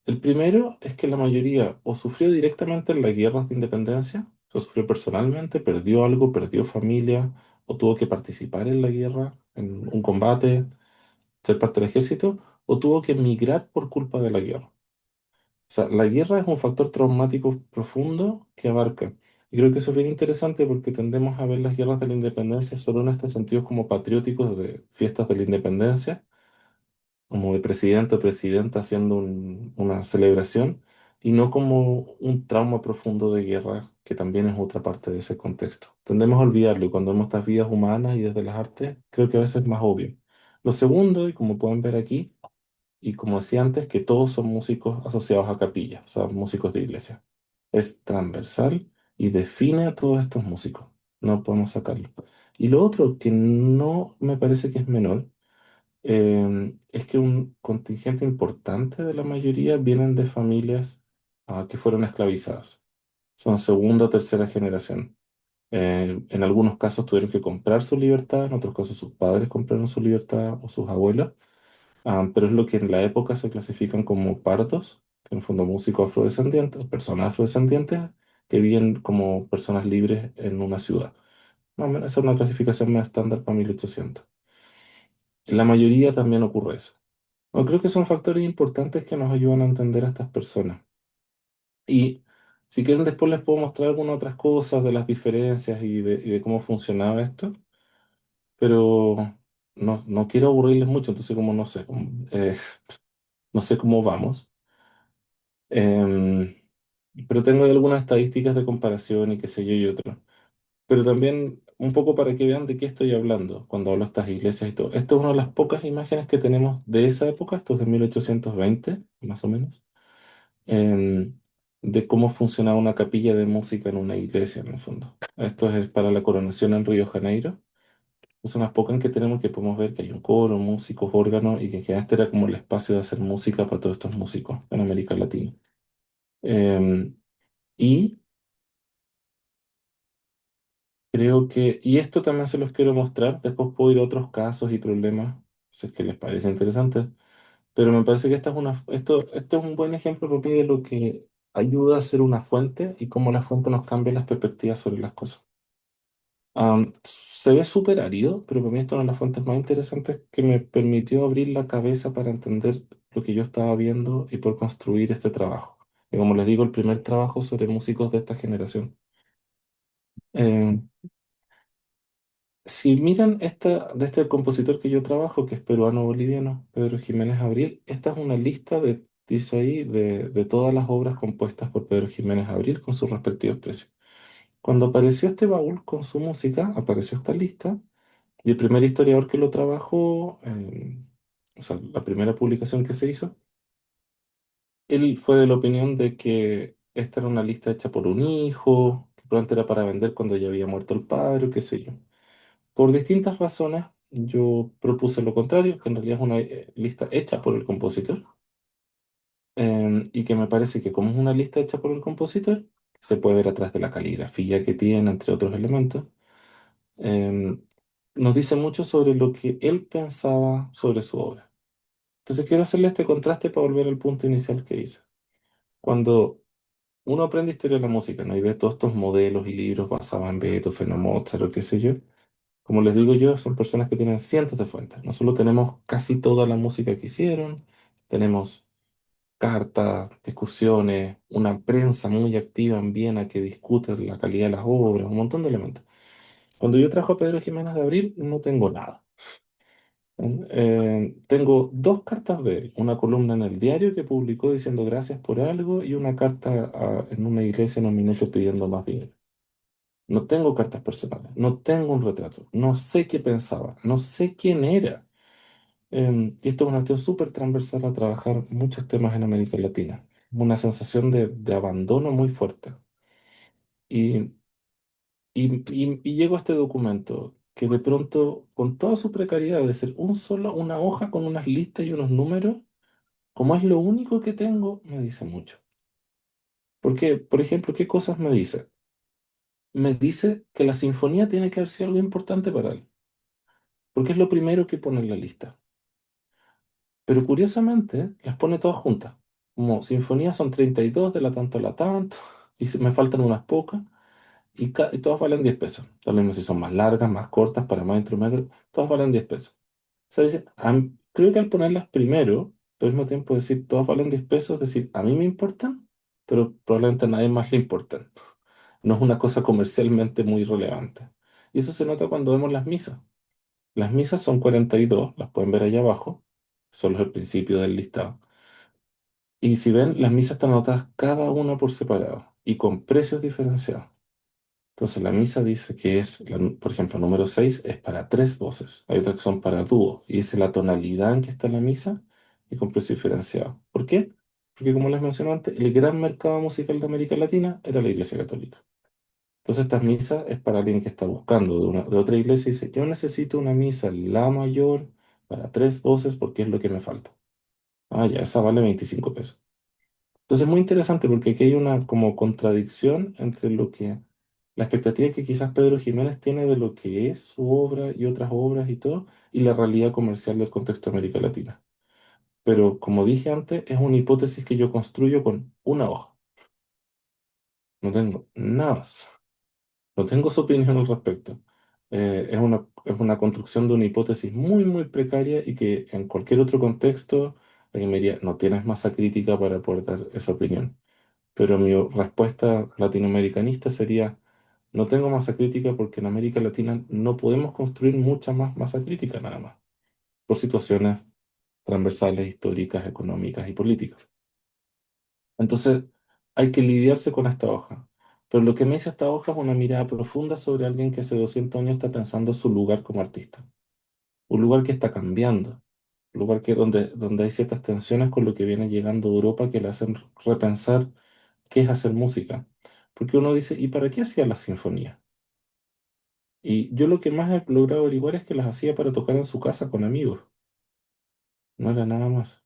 el primero es que la mayoría o sufrió directamente en las guerras de independencia, o sufrió personalmente, perdió algo, perdió familia, o tuvo que participar en la guerra, en un combate, ser parte del ejército, o tuvo que emigrar por culpa de la guerra. O sea, la guerra es un factor traumático profundo que abarca. Y creo que eso es bien interesante porque tendemos a ver las guerras de la independencia solo en estos sentidos como patrióticos de fiestas de la independencia, como de presidente o presidenta haciendo una celebración, y no como un trauma profundo de guerra, que también es otra parte de ese contexto. Tendemos a olvidarlo y cuando vemos estas vidas humanas y desde las artes, creo que a veces es más obvio. Lo segundo, y como pueden ver aquí, y como decía antes, que todos son músicos asociados a capilla, o sea, músicos de iglesia. Es transversal y define a todos estos músicos. No podemos sacarlo. Y lo otro que no me parece que es menor, es que un contingente importante de la mayoría vienen de familias que fueron esclavizadas. Son segunda o tercera generación. En algunos casos tuvieron que comprar su libertad, en otros casos sus padres compraron su libertad o sus abuelos. Pero es lo que en la época se clasifican como pardos, que en el fondo músicos afrodescendientes, personas afrodescendientes que viven como personas libres en una ciudad. Más o menos, esa es una clasificación más estándar para 1800. En la mayoría también ocurre eso. Bueno, creo que son factores importantes que nos ayudan a entender a estas personas. Y si quieren después les puedo mostrar algunas otras cosas de las diferencias y de cómo funcionaba esto, pero no quiero aburrirles mucho, entonces como no sé, no sé cómo vamos. Em, pero tengo ahí algunas estadísticas de comparación y qué sé yo y otro. Pero también un poco para que vean de qué estoy hablando cuando hablo de estas iglesias y todo. Esto es una de las pocas imágenes que tenemos de esa época, esto es de 1820 más o menos, em, de cómo funcionaba una capilla de música en una iglesia, en el fondo. Esto es para la coronación en Río de Janeiro. Son unas pocas que tenemos que podemos ver que hay un coro, músicos, órganos, y que en general este era como el espacio de hacer música para todos estos músicos en América Latina. Em, y creo que, y esto también se los quiero mostrar, después puedo ir a otros casos y problemas, si es que les parece interesante, pero me parece que esto es un buen ejemplo para mí de lo que ayuda a ser una fuente y cómo la fuente nos cambia las perspectivas sobre las cosas. Se ve súper árido, pero para mí esto es una de las fuentes más interesantes que me permitió abrir la cabeza para entender lo que yo estaba viendo y por construir este trabajo. Y como les digo, el primer trabajo sobre músicos de esta generación. Eh, Si miran de este compositor que yo trabajo, que es peruano-boliviano, Pedro Jiménez Abril, esta es una lista dice ahí, de todas las obras compuestas por Pedro Jiménez Abril con sus respectivos precios. Cuando apareció este baúl con su música, apareció esta lista, y el primer historiador que lo trabajó, o sea, la primera publicación que se hizo, él fue de la opinión de que esta era una lista hecha por un hijo, que probablemente era para vender cuando ya había muerto el padre, o qué sé yo. Por distintas razones, yo propuse lo contrario, que en realidad es una lista hecha por el compositor, y que me parece que como es una lista hecha por el compositor, se puede ver atrás de la caligrafía que tiene, entre otros elementos, em, nos dice mucho sobre lo que él pensaba sobre su obra. Entonces quiero hacerle este contraste para volver al punto inicial que hice. Cuando uno aprende historia de la música, ¿no? Y ve todos estos modelos y libros basados en Beethoven o Mozart o qué sé yo, como les digo yo, son personas que tienen cientos de fuentes. No solo tenemos casi toda la música que hicieron, tenemos cartas, discusiones, una prensa muy activa en Viena que discute la calidad de las obras, un montón de elementos. Cuando yo trajo a Pedro Jiménez de Abril, no tengo nada. Tengo dos cartas de él, una columna en el diario que publicó diciendo gracias por algo y una carta en una iglesia en un minuto pidiendo más dinero. No tengo cartas personales, no tengo un retrato, no sé qué pensaba, no sé quién era. Y esto es una cuestión súper transversal a trabajar muchos temas en América Latina. Una sensación de abandono muy fuerte. Y, y llego a este documento que de pronto, con toda su precariedad de ser una hoja con unas listas y unos números, como es lo único que tengo, me dice mucho. Porque, por ejemplo, ¿qué cosas me dice? Me dice que la sinfonía tiene que haber sido algo importante para él, porque es lo primero que pone en la lista. Pero curiosamente, las pone todas juntas. Como sinfonías son 32 de la tanto a la tanto, y me faltan unas pocas, y todas valen 10 pesos. Lo mismo si son más largas, más cortas, para más instrumentos, todas valen 10 pesos. O sea, dice, creo que al ponerlas primero, al mismo tiempo decir todas valen 10 pesos, decir, a mí me importan, pero probablemente a nadie más le importan. No es una cosa comercialmente muy relevante. Y eso se nota cuando vemos las misas. Las misas son 42, las pueden ver allá abajo, solo es el principio del listado. Y si ven, las misas están anotadas cada una por separado y con precios diferenciados. Entonces la misa dice que es, por ejemplo, número 6 es para tres voces, hay otras que son para dúo, y dice la tonalidad en que está la misa y con precio diferenciado. ¿Por qué? Porque como les mencioné antes, el gran mercado musical de América Latina era la Iglesia Católica. Entonces esta misa es para alguien que está buscando de otra iglesia y dice, yo necesito una misa, la mayor, para tres voces porque es lo que me falta. Ah, ya, esa vale 25 pesos. Entonces es muy interesante porque aquí hay una como contradicción entre la expectativa que quizás Pedro Jiménez tiene de lo que es su obra y otras obras y todo, y la realidad comercial del contexto de América Latina. Pero como dije antes, es una hipótesis que yo construyo con una hoja. No tengo nada más. No tengo su opinión al respecto. Es una construcción de una hipótesis muy, muy precaria y que en cualquier otro contexto alguien me diría, no tienes masa crítica para poder dar esa opinión. Pero mi respuesta latinoamericanista sería, no tengo masa crítica porque en América Latina no podemos construir mucha más masa crítica nada más, por situaciones transversales, históricas, económicas y políticas. Entonces, hay que lidiarse con esta hoja. Pero lo que me dice esta hoja es una mirada profunda sobre alguien que hace 200 años está pensando su lugar como artista. Un lugar que está cambiando. Un lugar donde hay ciertas tensiones con lo que viene llegando de Europa que le hacen repensar qué es hacer música. Porque uno dice, ¿y para qué hacía las sinfonías? Y yo lo que más he logrado averiguar es que las hacía para tocar en su casa con amigos. No era nada más.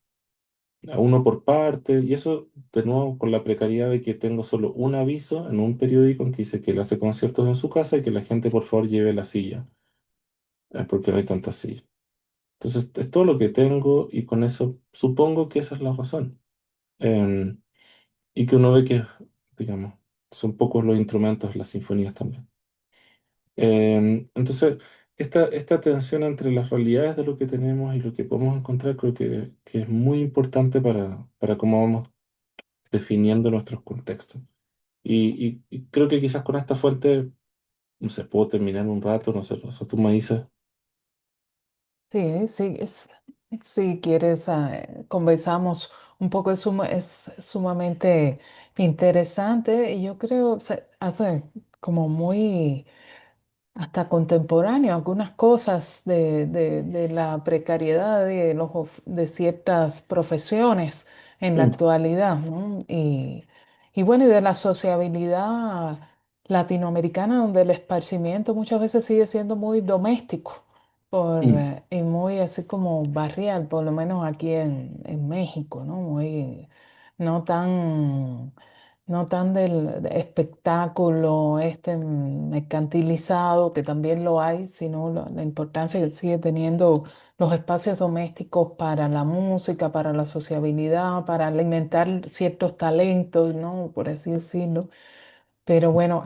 A uno por parte, y eso de nuevo con la precariedad de que tengo solo un aviso en un periódico en que dice que él hace conciertos en su casa y que la gente por favor lleve la silla, porque no hay tantas sillas. Entonces es todo lo que tengo y con eso supongo que esa es la razón. Em, y que uno ve que, digamos, son pocos los instrumentos, las sinfonías también. Entonces, esta tensión entre las realidades de lo que tenemos y lo que podemos encontrar creo que es muy importante para cómo vamos definiendo nuestros contextos. Y creo que quizás con esta fuente, no sé, puedo terminar en un rato, no sé, Rosa, tú me dices. Sí, sí, si quieres, conversamos un poco, es sumamente interesante y yo creo se hace como muy hasta contemporáneo, algunas cosas de la precariedad de ciertas profesiones en la Mm, actualidad, ¿no? Y bueno, y de la sociabilidad latinoamericana, donde el esparcimiento muchas veces sigue siendo muy doméstico mm, y muy así como barrial, por lo menos aquí en México, ¿no? Muy, no tan no tan del espectáculo este mercantilizado, que también lo hay, sino la importancia que sigue teniendo los espacios domésticos para la música, para la sociabilidad, para alimentar ciertos talentos, ¿no? Por así decirlo. Pero bueno,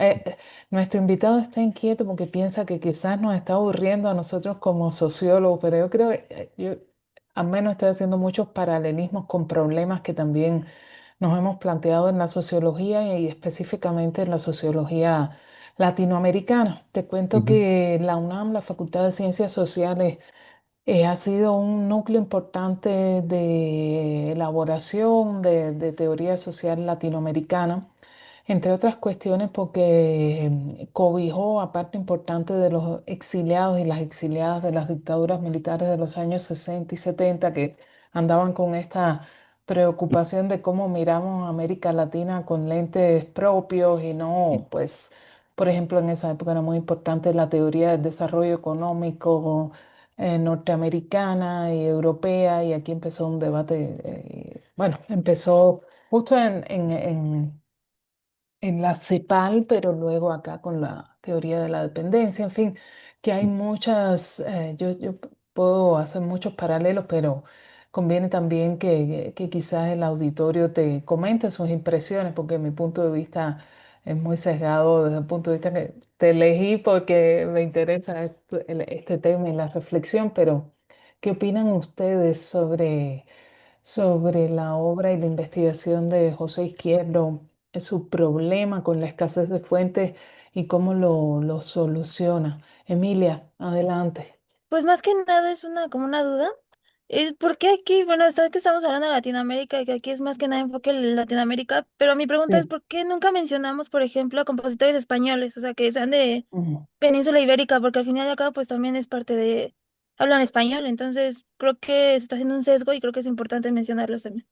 nuestro invitado está inquieto porque piensa que quizás nos está aburriendo a nosotros como sociólogos, pero yo creo, al menos estoy haciendo muchos paralelismos con problemas que también nos hemos planteado en la sociología y específicamente en la sociología latinoamericana. Te cuento Ujú. que la UNAM, la Facultad de Ciencias Sociales, ha sido un núcleo importante de elaboración de teoría social latinoamericana, entre otras cuestiones porque cobijó a parte importante de los exiliados y las exiliadas de las dictaduras militares de los años 60 y 70 que andaban con esta preocupación de cómo miramos a América Latina con lentes propios y no, pues, por ejemplo, en esa época era muy importante la teoría del desarrollo económico norteamericana y europea, y aquí empezó un debate, bueno, empezó justo en la CEPAL, pero luego acá con la teoría de la dependencia, en fin, que hay muchas, yo puedo hacer muchos paralelos, pero conviene también que quizás el auditorio te comente sus impresiones, porque mi punto de vista es muy sesgado desde el punto de vista que te elegí porque me interesa este tema y la reflexión, pero ¿qué opinan ustedes sobre la obra y la investigación de José Izquierdo, su problema con la escasez de fuentes y cómo lo soluciona? Emilia, adelante. Pues más que nada es una como una duda. ¿Por qué aquí, bueno, está que estamos hablando de Latinoamérica y que aquí es más que nada enfoque en Latinoamérica, pero mi pregunta es Sí. ¿por qué nunca mencionamos, por ejemplo, a compositores españoles, o sea, que sean de Ujú. Península Ibérica, porque al final de acá pues también es parte de, hablan español, entonces creo que se está haciendo un sesgo y creo que es importante mencionarlos también.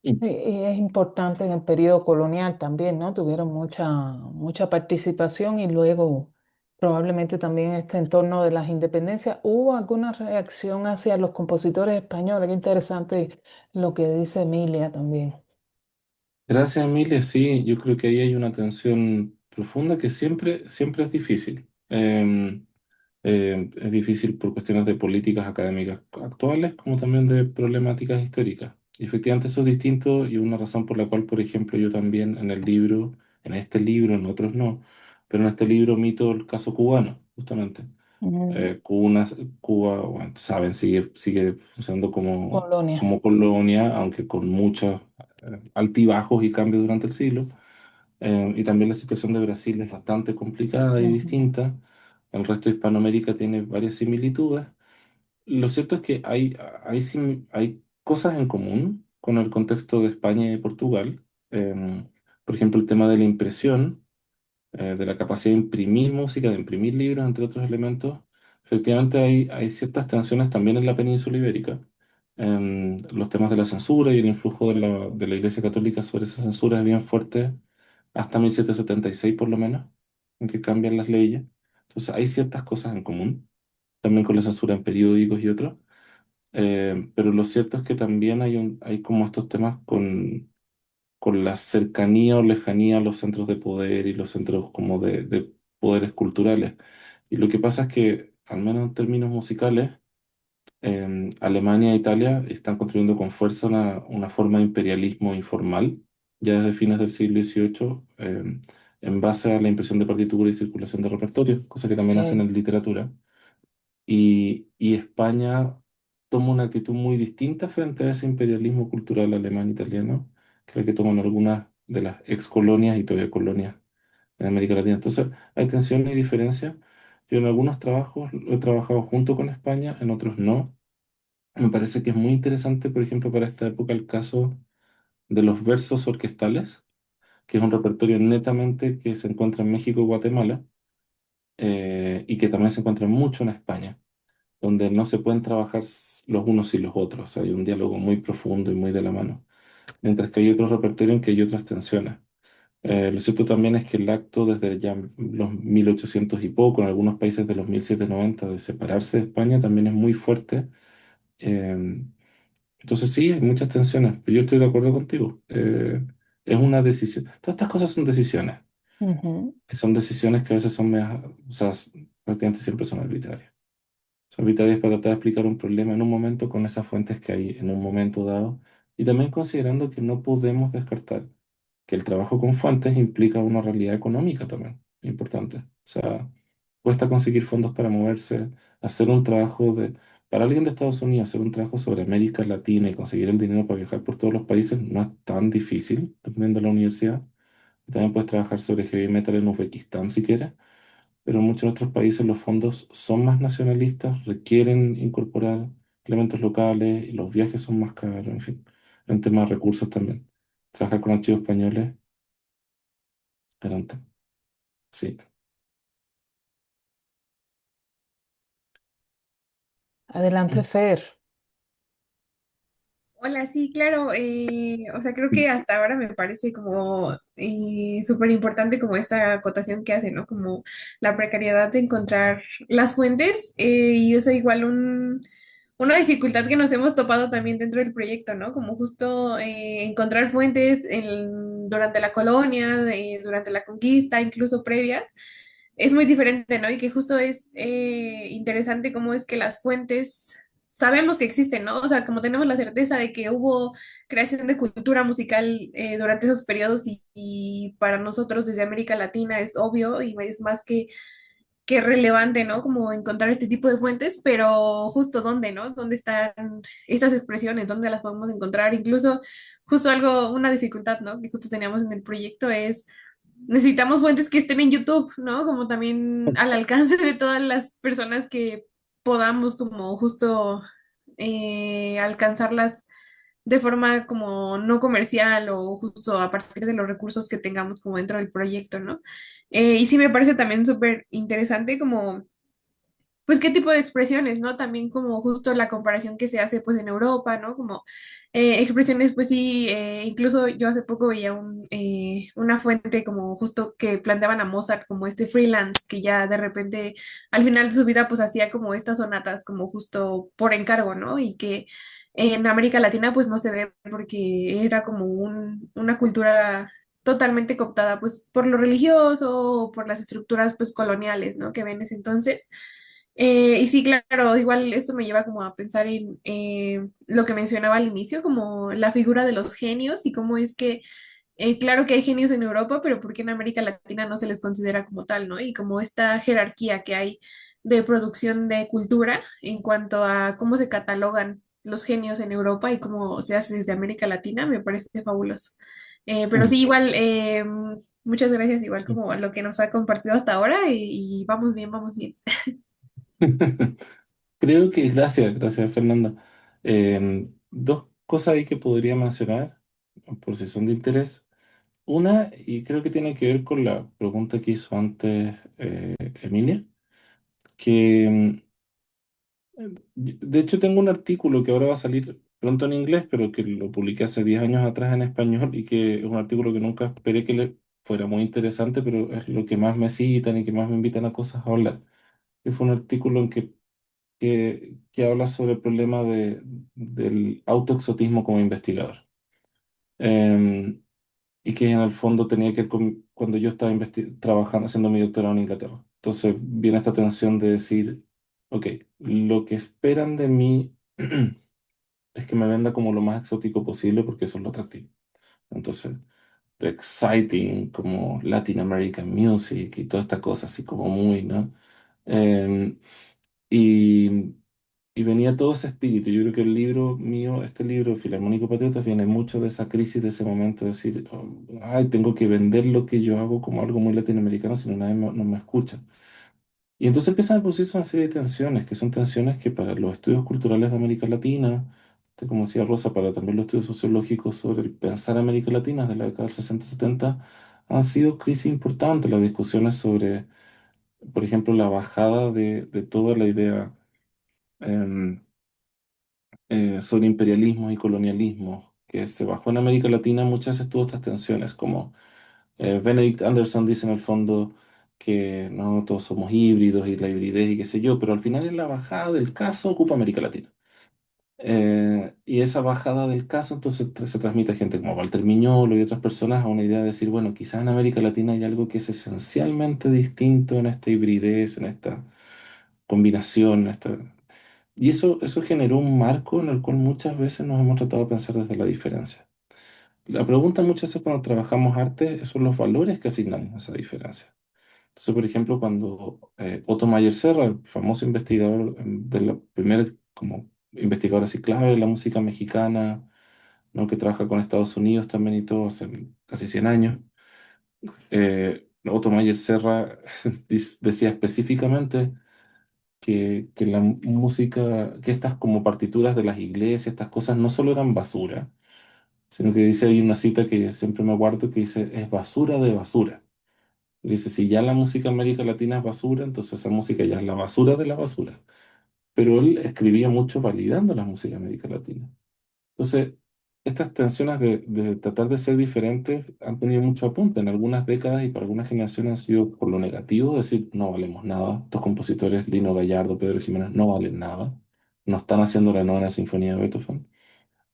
Y es importante en el periodo colonial también, ¿no? Tuvieron mucha participación y luego probablemente también en este entorno de las independencias. ¿Hubo alguna reacción hacia los compositores españoles? Qué interesante lo que dice Emilia también. Gracias, Emilia. Sí, yo creo que ahí hay una tensión profunda que siempre es difícil. Es difícil por cuestiones de políticas académicas actuales como también de problemáticas históricas. Y efectivamente eso es distinto y una razón por la cual, por ejemplo, yo también en el libro, en este libro, en otros no, pero en este libro omito el caso cubano, justamente. Ujú. Cuba, Cuba, bueno, saben, sigue funcionando Polonia. como colonia, aunque con muchos altibajos y cambios durante el siglo. Y también la situación de Brasil es bastante complicada y Ujú. distinta. El resto de Hispanoamérica tiene varias similitudes. Lo cierto es que hay cosas en común con el contexto de España y de Portugal. Por ejemplo, el tema de la impresión, de la capacidad de imprimir música, de imprimir libros, entre otros elementos. Efectivamente, hay ciertas tensiones también en la península ibérica. Los temas de la censura y el influjo de la Iglesia Católica sobre esa censura es bien fuerte hasta 1776 por lo menos, en que cambian las leyes. Entonces hay ciertas cosas en común, también con la censura en periódicos y otros. Pero lo cierto es que también hay como estos temas con la cercanía o lejanía a los centros de poder y los centros como de poderes culturales. Y lo que pasa es que, al menos en términos musicales, Alemania e Italia están construyendo con fuerza una forma de imperialismo informal, ya desde fines del siglo XVIII, en base a la impresión de partitura y circulación de repertorio, cosa que también hacen Ok. en literatura. Y España toma una actitud muy distinta frente a ese imperialismo cultural alemán-italiano, que la que toman algunas de las ex colonias y todavía colonias en América Latina. Entonces, hay tensiones y diferencias. Yo en algunos trabajos lo he trabajado junto con España, en otros no. Me parece que es muy interesante, por ejemplo, para esta época el caso de los versos orquestales, que es un repertorio netamente que se encuentra en México y Guatemala, y que también se encuentra mucho en España, donde no se pueden trabajar los unos y los otros. O sea, hay un diálogo muy profundo y muy de la mano. Mientras que hay otro repertorio en que hay otras tensiones. Lo cierto también es que el acto desde ya los 1800 y poco, en algunos países de los 1790, de separarse de España también es muy fuerte. Eh, entonces sí, hay muchas tensiones, pero yo estoy de acuerdo contigo. Es una decisión. Todas estas cosas son decisiones. Ujú. Son decisiones que a veces son, o sea, prácticamente siempre son arbitrarias. Son arbitrarias para tratar de explicar un problema en un momento con esas fuentes que hay en un momento dado. Y también considerando que no podemos descartar que el trabajo con fuentes implica una realidad económica también, importante. O sea, cuesta conseguir fondos para moverse, hacer un trabajo para alguien de Estados Unidos hacer un trabajo sobre América Latina y conseguir el dinero para viajar por todos los países no es tan difícil, dependiendo de la universidad. También puedes trabajar sobre heavy metal en Uzbekistán si quieres, pero en muchos otros países los fondos son más nacionalistas, requieren incorporar elementos locales y los viajes son más caros, en fin, en temas de recursos también. Trabajar con archivos españoles era un tema. Sí. Adelante, Fer. Hola, sí, claro. O sea, creo que hasta ahora me parece como súper importante como esta acotación que hace, ¿no? Como la precariedad de encontrar las fuentes y es igual una dificultad que nos hemos topado también dentro del proyecto, ¿no? Como justo encontrar fuentes durante la colonia, durante la conquista, incluso previas. Es muy diferente, ¿no? Y que justo es interesante cómo es que las fuentes sabemos que existen, ¿no? O sea, como tenemos la certeza de que hubo creación de cultura musical durante esos periodos y para nosotros desde América Latina es obvio y es más que relevante, ¿no? Como encontrar este tipo de fuentes, pero justo dónde, ¿no? ¿Dónde están esas expresiones? ¿Dónde las podemos encontrar? Incluso justo algo, una dificultad, ¿no? Que justo teníamos en el proyecto es necesitamos fuentes que estén en YouTube, ¿no? Como también al alcance de todas las personas que podamos como justo alcanzarlas de forma como no comercial o justo a partir de los recursos que tengamos como dentro del proyecto, ¿no? Y sí me parece también súper interesante como pues qué tipo de expresiones, ¿no? También como justo la comparación que se hace pues en Europa, ¿no? Como expresiones, pues sí, incluso yo hace poco veía una fuente como justo que planteaban a Mozart como este freelance que ya de repente al final de su vida pues hacía como estas sonatas como justo por encargo, ¿no? Y que en América Latina pues no se ve porque era como una cultura totalmente cooptada pues por lo religioso o por las estructuras pues coloniales, ¿no? Que ven en ese entonces. Y sí, claro, igual esto me lleva como a pensar en lo que mencionaba al inicio, como la figura de los genios y cómo es que, claro que hay genios en Europa, pero ¿por qué en América Latina no se les considera como tal, ¿no? Y como esta jerarquía que hay de producción de cultura en cuanto a cómo se catalogan los genios en Europa y cómo se hace desde América Latina, me parece fabuloso. Pero sí, igual, muchas gracias, igual como a lo que nos ha compartido hasta ahora y vamos bien, vamos bien. Creo que, gracias Fernanda. Dos cosas ahí que podría mencionar, por si son de interés. Una, y creo que tiene que ver con la pregunta que hizo antes Emilia, que de hecho tengo un artículo que ahora va a salir pronto en inglés, pero que lo publiqué hace 10 años atrás en español y que es un artículo que nunca esperé que le fuera muy interesante, pero es lo que más me citan y que más me invitan a cosas a hablar. Que fue un artículo en que habla sobre el problema del autoexotismo como investigador. Em, y que en el fondo tenía que ver con cuando yo estaba trabajando, haciendo mi doctorado en Inglaterra. Entonces viene esta tensión de decir, ok, lo que esperan de mí es que me venda como lo más exótico posible porque eso es lo atractivo. Entonces, the exciting, como Latin American music y toda esta cosa así como muy, ¿no? Em, y, y venía todo ese espíritu. Yo creo que el libro mío, este libro, Filarmónico Patriotas, viene mucho de esa crisis, de ese momento de decir, "Oh, ay, tengo que vender lo que yo hago como algo muy latinoamericano, si no nadie no me escucha". Y entonces empiezan a producirse una serie de tensiones, que son tensiones que para los estudios culturales de América Latina, como decía Rosa, para también los estudios sociológicos sobre el pensar América Latina desde la década del 60-70, han sido crisis importantes. Las discusiones sobre, por ejemplo, la bajada de toda la idea em, sobre imperialismo y colonialismo, que se bajó en América Latina, muchas veces tuvo estas tensiones, como Benedict Anderson dice en el fondo que no todos somos híbridos y la hibridez y qué sé yo, pero al final en la bajada del caso ocupa América Latina. Y esa bajada del caso entonces se transmite a gente como Walter Miñolo y otras personas a una idea de decir, bueno, quizás en América Latina hay algo que es esencialmente distinto en esta hibridez, en esta combinación, en esta... Y eso generó un marco en el cual muchas veces nos hemos tratado de pensar desde la diferencia. La pregunta muchas veces cuando trabajamos arte son los valores que asignamos a esa diferencia. Entonces, por ejemplo, cuando Otto Mayer Serra, el famoso investigador de la primera como investigador así clave de la música mexicana, ¿no? Que trabaja con Estados Unidos también y todo hace casi 100 años. Otto Mayer Serra decía específicamente que la música, que estas como partituras de las iglesias, estas cosas no solo eran basura, sino que dice, hay una cita que siempre me guardo que dice, es basura de basura. Y dice, si ya la música en América Latina es basura, entonces esa música ya es la basura de la basura. Pero él escribía mucho validando la música de América Latina. Entonces, estas tensiones de tratar de ser diferentes han tenido mucho apunte en algunas décadas y para algunas generaciones han sido por lo negativo, decir, no valemos nada, estos compositores, Lino Gallardo, Pedro Jiménez, no valen nada, no están haciendo la novena sinfonía de Beethoven.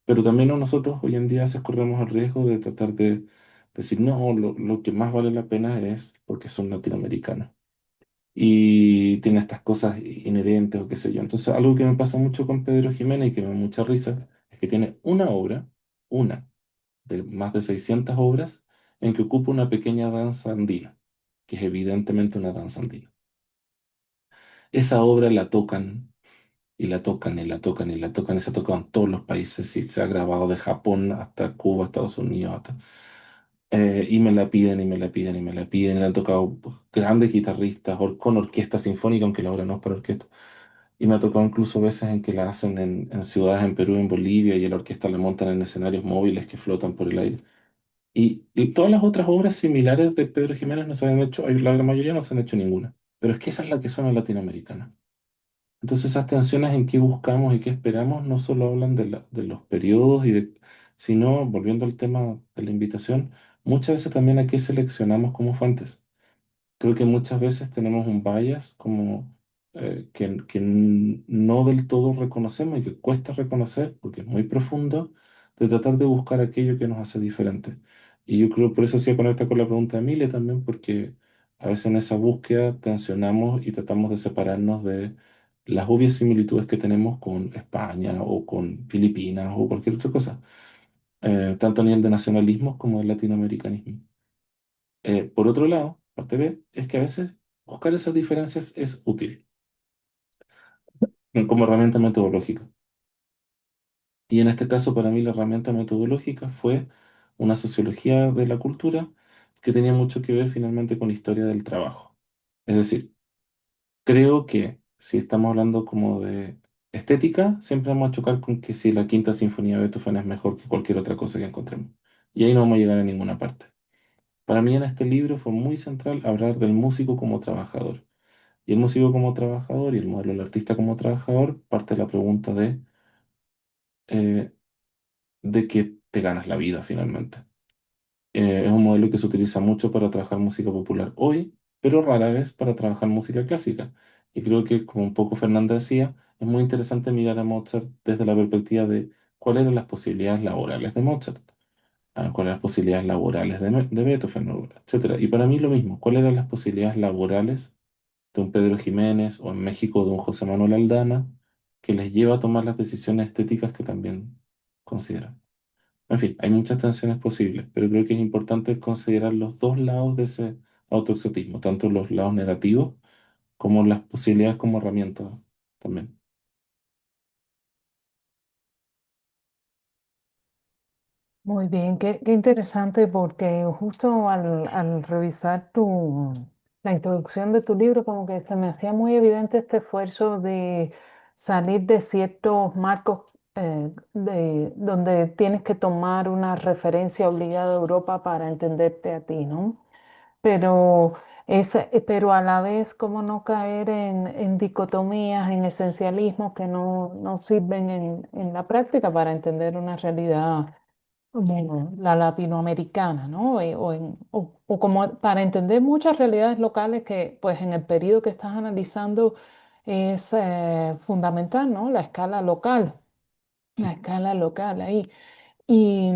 Pero también nosotros hoy en día a veces corremos el riesgo de tratar de decir, no, lo que más vale la pena es porque son latinoamericanos y tiene estas cosas inherentes o qué sé yo. Entonces, algo que me pasa mucho con Pedro Jiménez y que me da mucha risa es que tiene una obra, una de más de 600 obras, en que ocupa una pequeña danza andina, que es evidentemente una danza andina. Esa obra la tocan y la tocan y la tocan y la tocan y se ha tocado en todos los países y se ha grabado de Japón hasta Cuba, Estados Unidos, y me la piden y me la piden y me la piden. Y la han tocado pues, grandes guitarristas con orquesta sinfónica, aunque la obra no es para orquesta. Y me ha tocado incluso veces en que la hacen en ciudades en Perú, en Bolivia, y la orquesta la montan en escenarios móviles que flotan por el aire. Y todas las otras obras similares de Pedro Jiménez no se han hecho, la gran mayoría no se han hecho ninguna. Pero es que esa es la que suena latinoamericana. Entonces esas tensiones en qué buscamos y qué esperamos no solo hablan de los periodos, sino, volviendo al tema de la invitación, muchas veces también a qué seleccionamos como fuentes. Creo que muchas veces tenemos un bias como no del todo reconocemos y que cuesta reconocer porque es muy profundo, de tratar de buscar aquello que nos hace diferentes. Y yo creo por eso se conecta con la pregunta de Emilia también, porque a veces en esa búsqueda tensionamos y tratamos de separarnos de las obvias similitudes que tenemos con España o con Filipinas o cualquier otra cosa, tanto a nivel de nacionalismo como de latinoamericanismo. Por otro lado, parte B, es que a veces buscar esas diferencias es útil como herramienta metodológica. Y en este caso, para mí, la herramienta metodológica fue una sociología de la cultura que tenía mucho que ver finalmente con la historia del trabajo. Es decir, creo que si estamos hablando como de estética, siempre vamos a chocar con que si la Quinta Sinfonía de Beethoven es mejor que cualquier otra cosa que encontremos. Y ahí no vamos a llegar a ninguna parte. Para mí en este libro fue muy central hablar del músico como trabajador. Y el músico como trabajador y el modelo del artista como trabajador parte de la pregunta eh, de que te ganas la vida finalmente. Es un modelo que se utiliza mucho para trabajar música popular hoy, pero rara vez para trabajar música clásica. Y creo que, como un poco Fernanda decía, es muy interesante mirar a Mozart desde la perspectiva de cuáles eran las posibilidades laborales de Mozart, cuáles eran las posibilidades laborales de Beethoven, etcétera. Y para mí lo mismo, cuáles eran las posibilidades laborales de un Pedro Jiménez o en México de un José Manuel Aldana, que les lleva a tomar las decisiones estéticas que también consideran. En fin, hay muchas tensiones posibles, pero creo que es importante considerar los dos lados de ese autoexotismo, tanto los lados negativos como las posibilidades como herramientas también. Muy bien, qué interesante porque justo al revisar la introducción de tu libro, como que se me hacía muy evidente este esfuerzo de salir de ciertos marcos donde tienes que tomar una referencia obligada a Europa para entenderte a ti, ¿no? Pero, pero a la vez, ¿cómo no caer en dicotomías, en esencialismos que no sirven en la práctica para entender una realidad? Como la latinoamericana, ¿no? O como para entender muchas realidades locales que, pues, en el periodo que estás analizando es fundamental, ¿no? La escala local ahí. Y,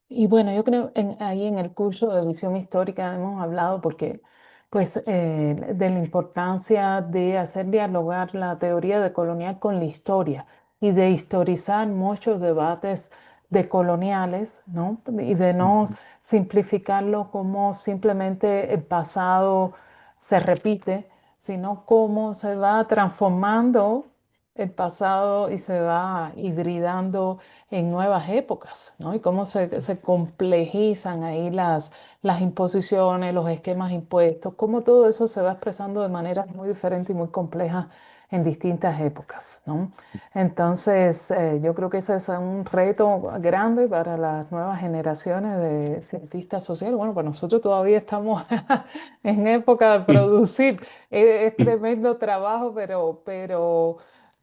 y bueno, yo creo ahí en el curso de visión histórica hemos hablado porque, pues, de la importancia de hacer dialogar la teoría decolonial con la historia y de historizar muchos debates decoloniales, ¿no? Y de no Ujú. simplificarlo como simplemente el pasado se repite, sino cómo se va transformando el pasado y se va hibridando en nuevas épocas, ¿no? Y cómo se complejizan ahí las imposiciones, los esquemas impuestos, cómo todo eso se va expresando de maneras muy diferentes y muy complejas en distintas épocas, ¿no? Entonces, yo creo que ese es un reto grande para las nuevas generaciones de cientistas sociales. Bueno, pues nosotros todavía estamos en época de producir. Es tremendo trabajo,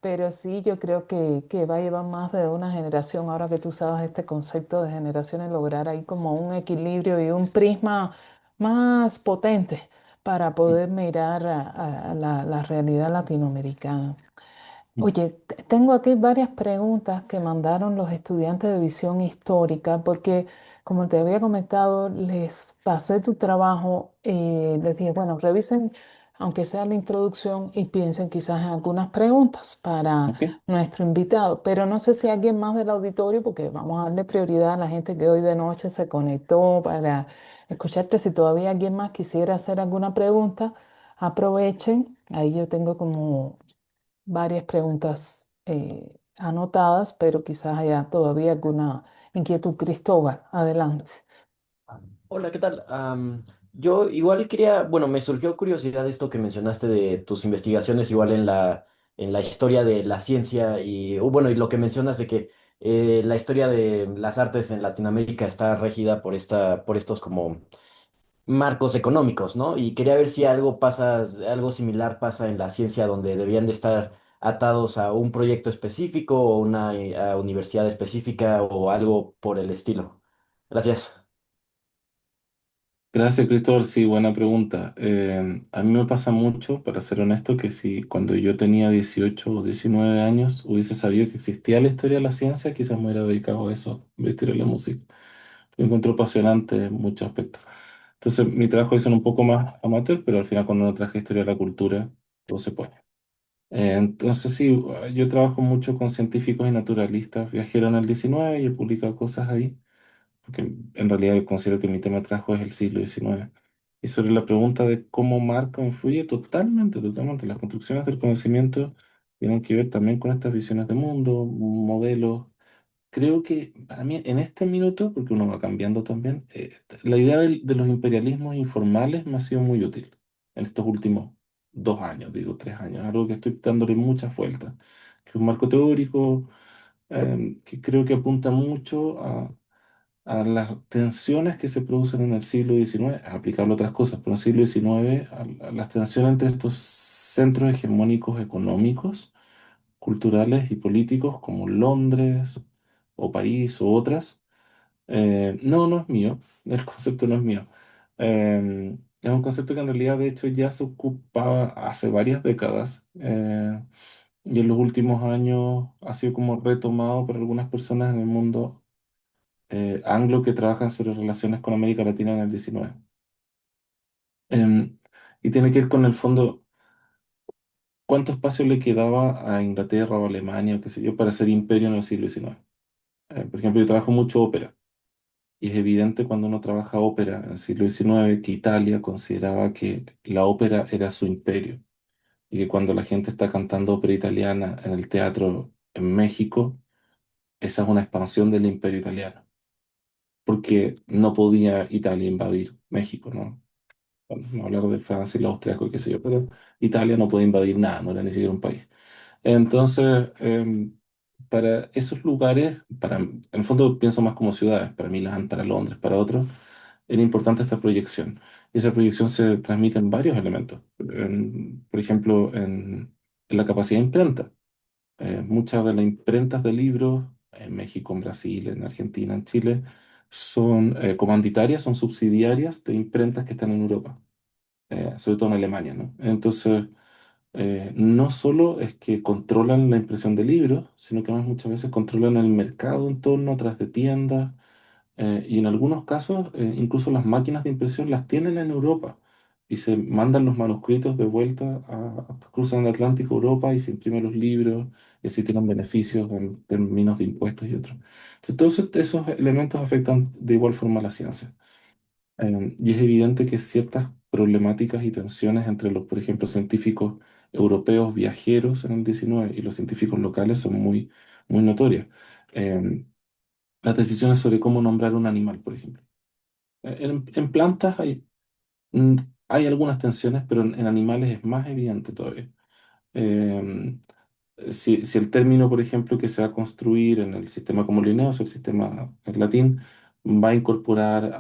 pero sí, yo creo que va a llevar más de una generación, ahora que tú sabes este concepto de generaciones, lograr ahí como un equilibrio y un prisma más potente para poder mirar a la realidad latinoamericana. Oye, tengo aquí varias preguntas que mandaron los estudiantes de visión histórica, porque como te había comentado, les pasé tu trabajo, les dije, bueno, revisen, aunque sea la introducción, y piensen quizás en algunas preguntas para Ok. nuestro invitado. Pero no sé si alguien más del auditorio, porque vamos a darle prioridad a la gente que hoy de noche se conectó para escucharte. Si todavía alguien más quisiera hacer alguna pregunta, aprovechen. Ahí yo tengo como varias preguntas anotadas, pero quizás haya todavía alguna inquietud. Cristóbal, adelante. Hola, ¿qué tal? Yo igual quería, bueno, me surgió curiosidad esto que mencionaste de tus investigaciones igual en la historia de la ciencia y, bueno, y lo que mencionas de que la historia de las artes en Latinoamérica está regida por por estos como marcos económicos, ¿no? Y quería ver si algo pasa, algo similar pasa en la ciencia donde debían de estar atados a un proyecto específico o una universidad específica o algo por el estilo. Gracias. Gracias, Cristóbal. Sí, buena pregunta. A mí me pasa mucho, para ser honesto, que si cuando yo tenía 18 o 19 años hubiese sabido que existía la historia de la ciencia, quizás me hubiera dedicado a eso, a la historia de la música. Lo encuentro apasionante en muchos aspectos. Entonces, mi trabajo es un poco más amateur, pero al final cuando uno traje historia de la cultura, todo se puede. Entonces, sí, yo trabajo mucho con científicos y naturalistas. Viajero en el 19 y he publicado cosas ahí, porque en realidad yo considero que mi tema de trabajo es el siglo XIX. Y sobre la pregunta de cómo marca o influye, totalmente, totalmente. Las construcciones del conocimiento tienen que ver también con estas visiones de mundo, modelos. Creo que para mí en este minuto, porque uno va cambiando también, la idea de los imperialismos informales me ha sido muy útil en estos últimos 2 años, digo 3 años, algo que estoy dándole muchas vueltas, que es un marco teórico que creo que apunta mucho a las tensiones que se producen en el siglo XIX, a aplicarlo a otras cosas, pero en el siglo XIX, a las tensiones entre estos centros hegemónicos económicos, culturales y políticos como Londres o París o otras. No, no es mío, el concepto no es mío. Es un concepto que en realidad de hecho ya se ocupaba hace varias décadas y en los últimos años ha sido como retomado por algunas personas en el mundo anglo que trabajan sobre relaciones con América Latina en el 19. Y tiene que ver con el fondo cuánto espacio le quedaba a Inglaterra o Alemania o qué sé yo para ser imperio en el siglo XIX. Por ejemplo, yo trabajo mucho ópera y es evidente cuando uno trabaja ópera en el siglo XIX que Italia consideraba que la ópera era su imperio y que cuando la gente está cantando ópera italiana en el teatro en México, esa es una expansión del imperio italiano, porque no podía Italia invadir México, ¿no? Bueno, no hablar de Francia y los austriacos, qué sé yo, pero Italia no puede invadir nada, no era ni siquiera un país. Entonces, para esos lugares, en el fondo pienso más como ciudades, para Milán, para Londres, para otros, era importante esta proyección. Y esa proyección se transmite en varios elementos. Por ejemplo, en la capacidad de imprenta. Muchas de las imprentas de libros en México, en Brasil, en Argentina, en Chile, son comanditarias, son subsidiarias de imprentas que están en Europa, sobre todo en Alemania, ¿no? Entonces, no solo es que controlan la impresión de libros, sino que además muchas veces controlan el mercado en torno, atrás de tiendas, y en algunos casos incluso las máquinas de impresión las tienen en Europa y se mandan los manuscritos de vuelta cruzan el Atlántico a Europa y se imprimen los libros y así tienen beneficios en términos de impuestos y otros. Entonces, todos esos elementos afectan de igual forma a la ciencia. Y es evidente que ciertas problemáticas y tensiones entre los, por ejemplo, científicos europeos viajeros en el 19 y los científicos locales son muy, muy notorias. Eh, las decisiones sobre cómo nombrar un animal, por ejemplo. En plantas mm, hay algunas tensiones, pero en animales es más evidente todavía. Eh, si el término, por ejemplo, que se va a construir en el sistema como Linnaeus, el sistema en latín, va a incorporar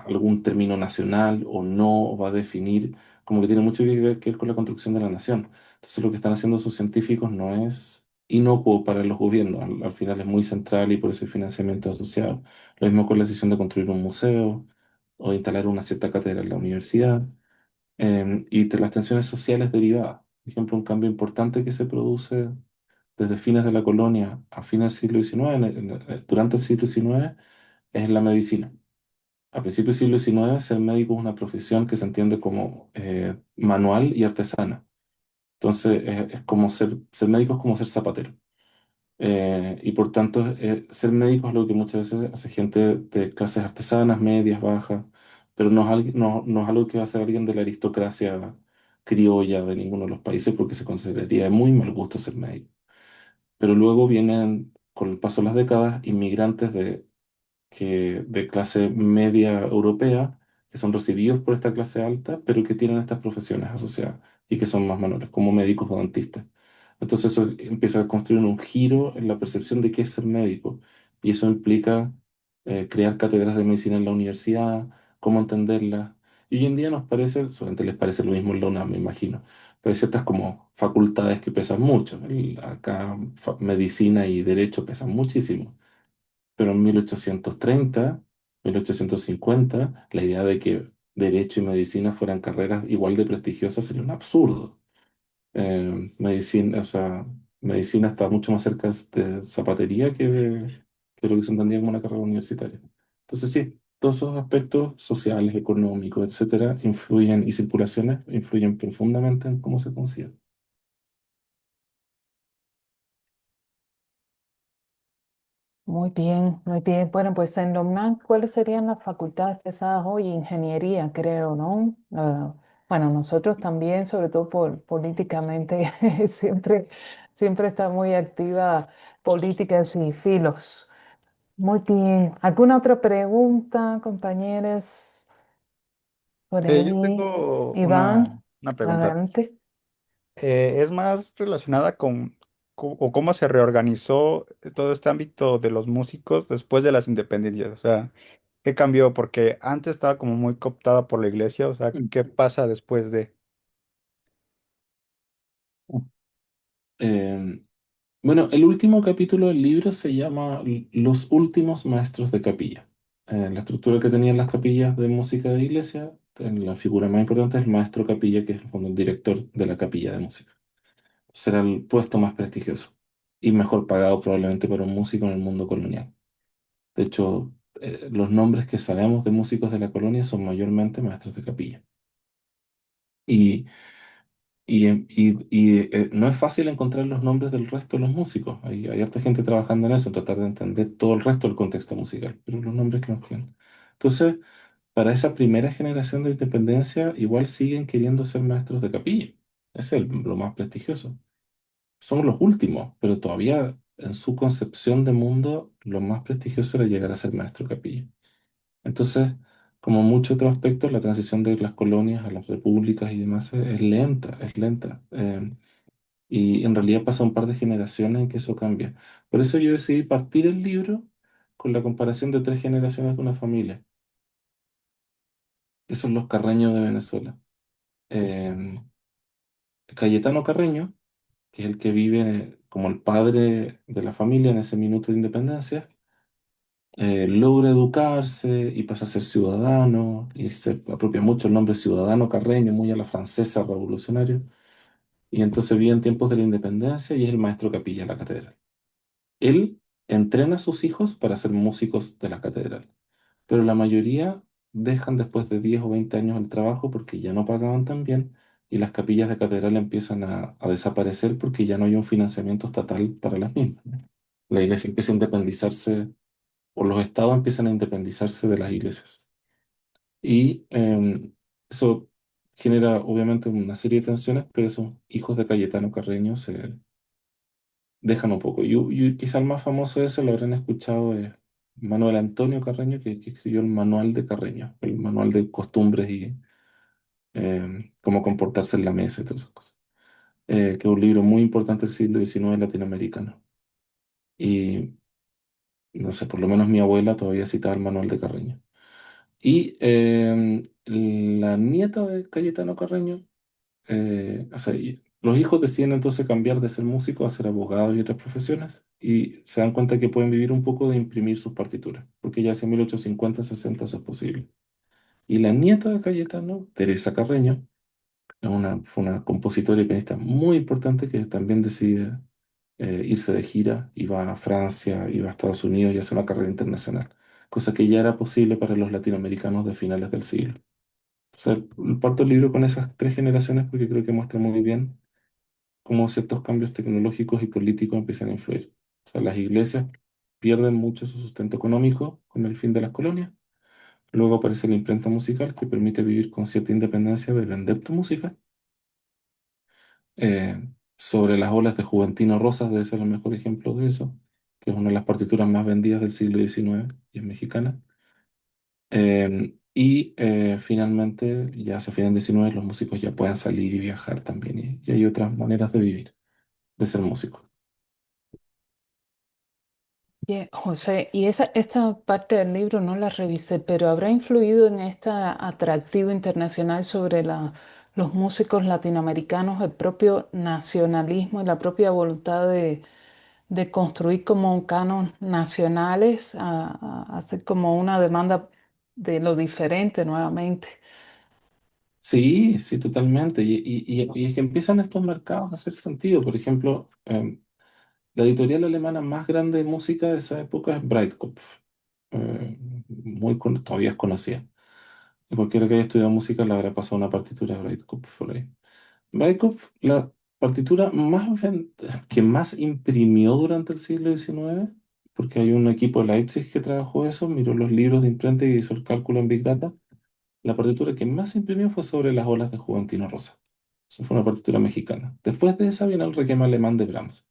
algún término nacional o no, o va a definir, como que tiene mucho que ver con la construcción de la nación. Entonces, lo que están haciendo sus científicos no es inocuo para los gobiernos, al final es muy central y por eso hay financiamiento asociado. Lo mismo con la decisión de construir un museo o instalar una cierta cátedra en la universidad y de las tensiones sociales derivadas. Por ejemplo, un cambio importante que se produce desde fines de la colonia a fines del siglo XIX, durante el siglo XIX, es la medicina. A principios del siglo XIX, ser médico es una profesión que se entiende como manual y artesana. Entonces, es como ser médico es como ser zapatero. Y por tanto, ser médico es lo que muchas veces hace gente de clases artesanas, medias, bajas, pero no es algo que va a hacer alguien de la aristocracia criolla de ninguno de los países porque se consideraría de muy mal gusto ser médico. Pero luego vienen, con el paso de las décadas, inmigrantes de clase media europea, que son recibidos por esta clase alta, pero que tienen estas profesiones asociadas y que son más manuales, como médicos o dentistas. Entonces eso empieza a construir un giro en la percepción de qué es ser médico. Y eso implica crear cátedras de medicina en la universidad, cómo entenderlas. Y hoy en día nos parece, solamente les parece lo mismo en la UNAM, me imagino, pero hay ciertas como facultades que pesan mucho. Acá medicina y derecho pesan muchísimo. Pero en 1830, 1850, la idea de que derecho y medicina fueran carreras igual de prestigiosas sería un absurdo. Medicina, o sea, medicina está mucho más cerca de zapatería que lo que se entendía como una carrera universitaria. Entonces sí, todos esos aspectos sociales, económicos, etcétera, influyen, y circulaciones influyen profundamente en cómo se concibe. Muy bien, muy bien. Bueno, pues en la UNAM, ¿cuáles serían las facultades pesadas hoy? Ingeniería, creo, ¿no? Bueno, nosotros también, sobre todo políticamente, siempre, siempre está muy activa políticas y filos. Muy bien. ¿Alguna otra pregunta, compañeros? Por Yo ahí, tengo Iván, una pregunta. adelante. Es más relacionada con o cómo se reorganizó todo este ámbito de los músicos después de las independencias. O sea, ¿qué cambió? Porque antes estaba como muy cooptada por la iglesia. O sea, ¿qué pasa después de? Eh, Bueno, el último capítulo del libro se llama Los últimos maestros de capilla. La estructura que tenían las capillas de música de iglesia, la figura más importante es el maestro capilla, que es en el fondo el director de la capilla de música. Será el puesto más prestigioso y mejor pagado probablemente para un músico en el mundo colonial. De hecho, los nombres que sabemos de músicos de la colonia son mayormente maestros de capilla. Y no es fácil encontrar los nombres del resto de los músicos. Hay harta gente trabajando en eso, tratar de entender todo el resto del contexto musical, pero los nombres que nos quedan. Entonces, para esa primera generación de independencia, igual siguen queriendo ser maestros de capilla. Es lo más prestigioso. Somos los últimos, pero todavía en su concepción de mundo, lo más prestigioso era llegar a ser maestro de capilla. Entonces, como muchos otros aspectos, la transición de las colonias a las repúblicas y demás es lenta, es lenta. Y en realidad pasa un par de generaciones en que eso cambia. Por eso yo decidí partir el libro con la comparación de tres generaciones de una familia, que son los Carreño de Venezuela. Eh, Cayetano Carreño, que es el que vive como el padre de la familia en ese minuto de independencia, logra educarse y pasa a ser ciudadano, y él se apropia mucho el nombre ciudadano Carreño, muy a la francesa revolucionario, y entonces vive en tiempos de la independencia y es el maestro capilla de la catedral. Él entrena a sus hijos para ser músicos de la catedral, pero la mayoría dejan después de 10 o 20 años el trabajo porque ya no pagaban tan bien y las capillas de catedral empiezan a desaparecer porque ya no hay un financiamiento estatal para las mismas, ¿no? La iglesia empieza a independizarse, o los estados empiezan a independizarse de las iglesias. Y eso genera obviamente una serie de tensiones, pero esos hijos de Cayetano Carreño se dejan un poco. Y quizá el más famoso de eso lo habrán escuchado es Manuel Antonio Carreño, que escribió el Manual de Carreño, el Manual de Costumbres y cómo comportarse en la mesa y todas esas cosas. Que es un libro muy importante del siglo XIX latinoamericano. Y no sé, por lo menos mi abuela todavía citaba el Manual de Carreño. Y la nieta de Cayetano Carreño, o sea, los hijos deciden entonces cambiar de ser músicos a ser abogados y otras profesiones y se dan cuenta que pueden vivir un poco de imprimir sus partituras, porque ya hacia 1850-60 eso es posible. Y la nieta de Cayetano, Teresa Carreño, fue una compositora y pianista muy importante que también decide irse de gira y va a Francia, y va a Estados Unidos y hace una carrera internacional, cosa que ya era posible para los latinoamericanos de finales del siglo. O sea, parto el libro con esas tres generaciones porque creo que muestra muy bien cómo ciertos cambios tecnológicos y políticos empiezan a influir. O sea, las iglesias pierden mucho su sustento económico con el fin de las colonias. Luego aparece la imprenta musical que permite vivir con cierta independencia de vender tu música. Sobre las olas de Juventino Rosas debe ser el mejor ejemplo de eso, que es una de las partituras más vendidas del siglo XIX y es mexicana. Finalmente, ya hacia final del XIX, los músicos ya pueden salir y viajar también, y hay otras maneras de vivir, de ser músico. José, y esta parte del libro no la revisé, pero ¿habrá influido en este atractivo internacional sobre los músicos latinoamericanos el propio nacionalismo y la propia voluntad de construir como un canon nacionales, a hacer como una demanda de lo diferente nuevamente? Sí, sí, totalmente. Y es que empiezan estos mercados a hacer sentido. Por ejemplo, la editorial alemana más grande de música de esa época es Breitkopf. Todavía es conocida. Y cualquiera que haya estudiado música le habrá pasado una partitura de Breitkopf por ahí. Breitkopf, la partitura que más imprimió durante el siglo XIX, porque hay un equipo de Leipzig que trabajó eso, miró los libros de imprenta y hizo el cálculo en Big Data. La partitura que más imprimió fue sobre las olas de Juventino Rosa. Eso fue una partitura mexicana. Después de esa viene el requiem alemán de Brahms.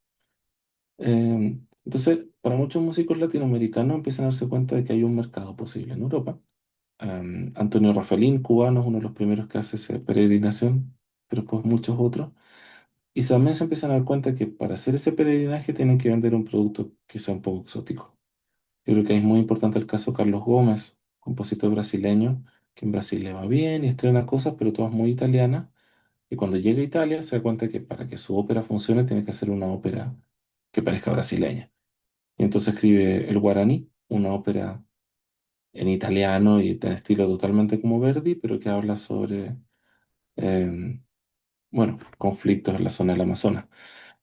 Entonces, para muchos músicos latinoamericanos empiezan a darse cuenta de que hay un mercado posible en Europa. Antonio Rafelín, cubano, es uno de los primeros que hace esa peregrinación, pero pues muchos otros. Y también se empiezan a dar cuenta que para hacer ese peregrinaje tienen que vender un producto que sea un poco exótico. Yo creo que es muy importante el caso de Carlos Gómez, compositor brasileño, que en Brasil le va bien y estrena cosas, pero todas muy italianas. Y cuando llega a Italia se da cuenta que para que su ópera funcione tiene que hacer una ópera que parezca brasileña. Y entonces escribe El Guaraní, una ópera en italiano y en estilo totalmente como Verdi, pero que habla sobre, em, bueno, conflictos en la zona del Amazonas.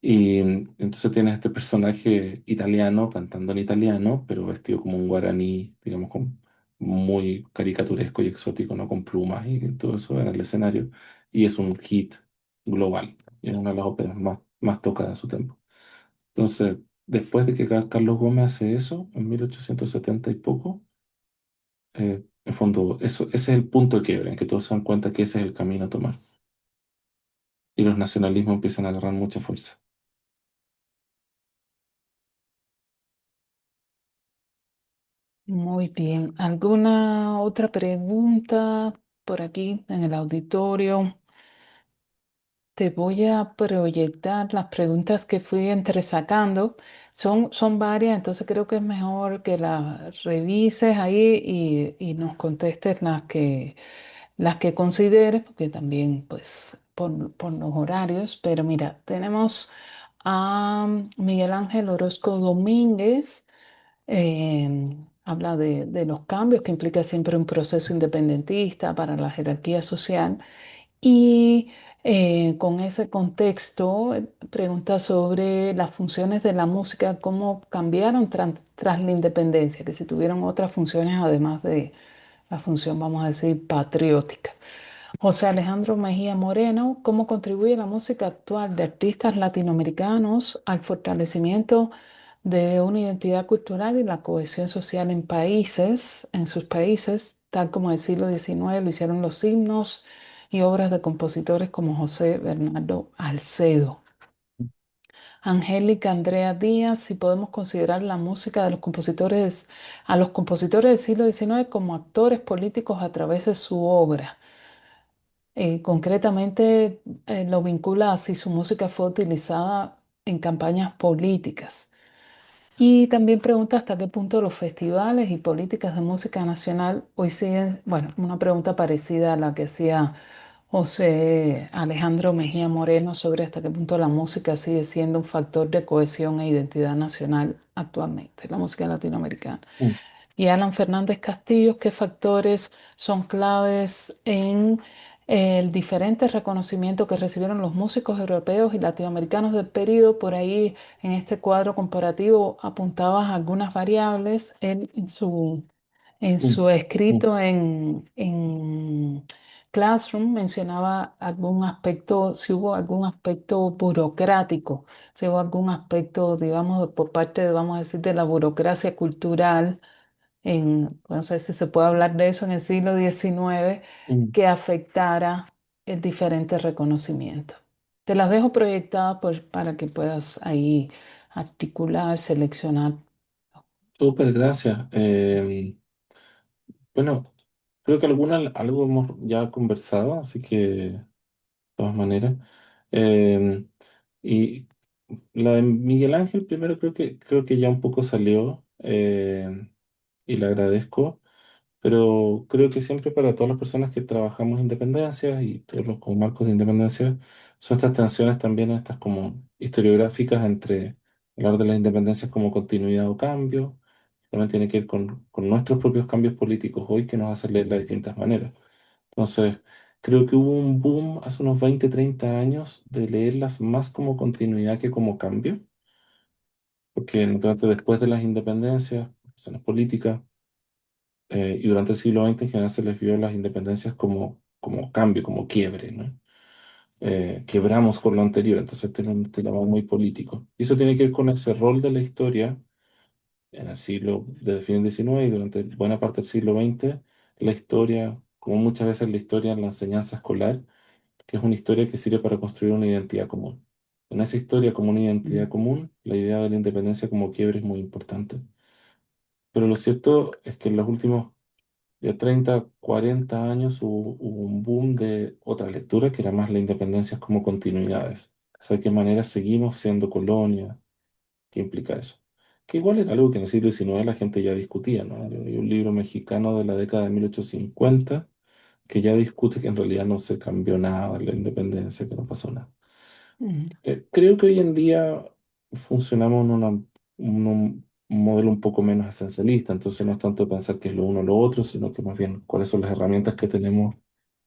Y entonces tienes este personaje italiano cantando en italiano, pero vestido como un guaraní, digamos, muy caricaturesco y exótico, ¿no? Con plumas y todo eso en el escenario. Y es un hit global. Y es una de las óperas más tocadas de su tiempo. Entonces, después de que Carlos Gómez hace eso, en 1870 y poco, en el fondo, ese es el punto de quiebre, en que todos se dan cuenta que ese es el camino a tomar. Y los nacionalismos empiezan a agarrar mucha fuerza. Muy bien. ¿Alguna otra pregunta por aquí en el auditorio? Te voy a proyectar las preguntas que fui entresacando. Son varias, entonces creo que es mejor que las revises ahí y nos contestes las que consideres, porque también, pues, por los horarios. Pero mira, tenemos a Miguel Ángel Orozco Domínguez. Habla de los cambios que implica siempre un proceso independentista para la jerarquía social. Y con ese contexto, pregunta sobre las funciones de la música, cómo cambiaron tras la independencia, que si tuvieron otras funciones además de la función, vamos a decir, patriótica. José Alejandro Mejía Moreno, ¿cómo contribuye la música actual de artistas latinoamericanos al fortalecimiento de una identidad cultural y la cohesión social en sus países, tal como en el siglo XIX lo hicieron los himnos y obras de compositores como José Bernardo Alcedo. Angélica Andrea Díaz, si podemos considerar la música de los compositores, a los compositores del siglo XIX como actores políticos a través de su obra. Concretamente, lo vincula a si su música fue utilizada en campañas políticas. Y también pregunta hasta qué punto los festivales y políticas de música nacional hoy siguen, bueno, una pregunta parecida a la que hacía José Alejandro Mejía Moreno sobre hasta qué punto la música sigue siendo un factor de cohesión e identidad nacional actualmente, la música latinoamericana. Mm, Y Alan Fernández Castillo, ¿qué factores son claves en el diferente reconocimiento que recibieron los músicos europeos y latinoamericanos del periodo? Por ahí en este cuadro comparativo apuntabas algunas variables. Él en mm, su mm, escrito en Classroom mencionaba algún aspecto, si hubo algún aspecto burocrático, si hubo algún aspecto, digamos, por parte, vamos a decir, de la burocracia cultural no sé si se puede hablar de eso en el siglo XIX, mm. que afectara el diferente reconocimiento. Te las dejo proyectadas para que puedas ahí articular, seleccionar. Súper, gracias. Bueno, creo que algo hemos ya conversado, así que de todas maneras. Eh, y la de Miguel Ángel primero creo que ya un poco salió y le agradezco, pero creo que siempre para todas las personas que trabajamos independencias y todos los como marcos de independencia, son estas tensiones también, estas como historiográficas entre hablar de las independencias como continuidad o cambio, también tiene que ver con nuestros propios cambios políticos hoy que nos hacen leer de distintas maneras. Entonces, creo que hubo un boom hace unos 20 30 años de leerlas más como continuidad que como cambio, porque durante después de las independencias, razones políticas, y durante el siglo XX en general se les vio las independencias como cambio, como quiebre, ¿no? Quebramos con lo anterior, entonces tenemos muy político. Y eso tiene que ver con ese rol de la historia en el siglo, desde fin del XIX y durante buena parte del siglo XX, la historia, como muchas veces la historia en la enseñanza escolar, que es una historia que sirve para construir una identidad común. En esa historia como una identidad común, la idea de la independencia como quiebre es muy importante. Pero lo cierto es que en los últimos ya 30 40 años hubo un boom de otra lectura que era más la independencia como continuidades. O sea, de qué manera seguimos siendo colonia, qué implica eso. Que igual era algo que en el siglo XIX la gente ya discutía, ¿no? Hay un libro mexicano de la década de 1850 que ya discute que en realidad no se cambió nada de la independencia, que no pasó nada. Mm, Creo que hoy en día funcionamos en un modelo un poco menos esencialista, entonces no es tanto pensar qué es lo uno o lo otro, sino que más bien cuáles son las herramientas que tenemos,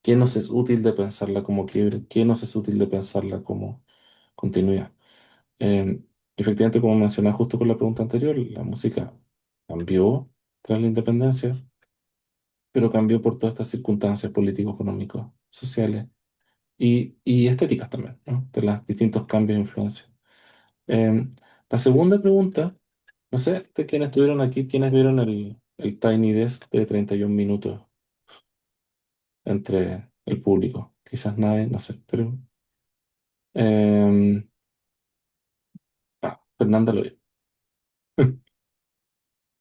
qué nos es útil de pensarla como quiebre, qué nos es útil de pensarla como continuidad. Eh, Efectivamente, como mencioné justo con la pregunta anterior, la música cambió tras la independencia, pero cambió por todas estas circunstancias políticos, económicos, sociales y estéticas también, ¿no? De los distintos cambios e influencias. Eh, la segunda pregunta, no sé de quiénes estuvieron aquí, quiénes vieron el Tiny Desk de 31 minutos entre el público. Quizás nadie, no sé, pero eh, Fernanda lo vio.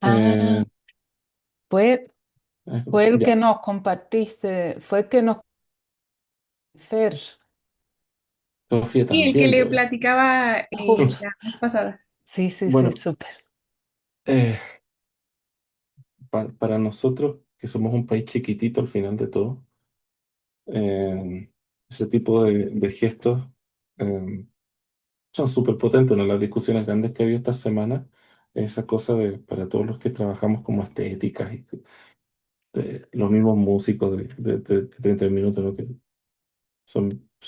Ah, Eh, fue, fue el que ya, nos compartiste, fue el que nos... Fer, Sofía Y el que también le lo vio. platicaba justo. la vez pasada. Sí, sí, sí, Bueno, súper. eh, para nosotros, que somos un país chiquitito al final de todo, ese tipo de gestos son súper potentes. Una de las discusiones grandes que ha habido esta semana es esa cosa de, para todos los que trabajamos como estéticas y de los mismos músicos de 30 minutos, ¿no? Que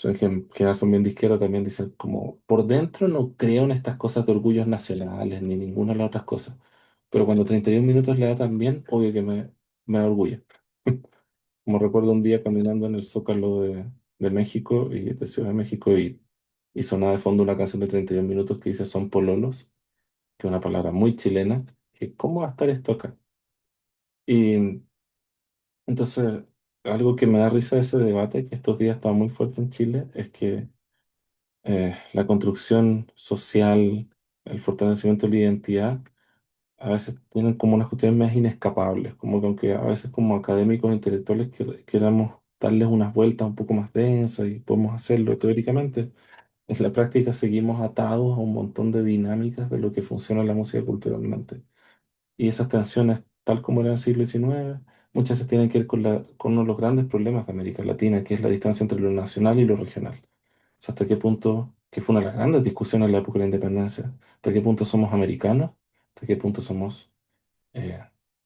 en general son bien de izquierda, también dicen como, por dentro no creo en estas cosas de orgullos nacionales ni ninguna de las otras cosas, pero cuando 31 minutos le da tan bien, obvio que me da orgullo. Como recuerdo un día caminando en el Zócalo de México y de Ciudad de México y sonaba de fondo una canción de 31 minutos que dice Son Pololos, que es una palabra muy chilena, que ¿cómo va a estar esto acá? Y entonces algo que me da risa de ese debate, que estos días está muy fuerte en Chile, es que la construcción social, el fortalecimiento de la identidad, a veces tienen como unas cuestiones más inescapables, como que aunque a veces como académicos intelectuales queramos darles unas vueltas un poco más densas y podemos hacerlo teóricamente, en la práctica seguimos atados a un montón de dinámicas de lo que funciona la música culturalmente. Y esas tensiones, tal como era en el siglo XIX, muchas se tienen que ver con uno de los grandes problemas de América Latina, que es la distancia entre lo nacional y lo regional. O sea, hasta qué punto, que fue una de las grandes discusiones en la época de la independencia, hasta qué punto somos americanos, hasta qué punto somos eh,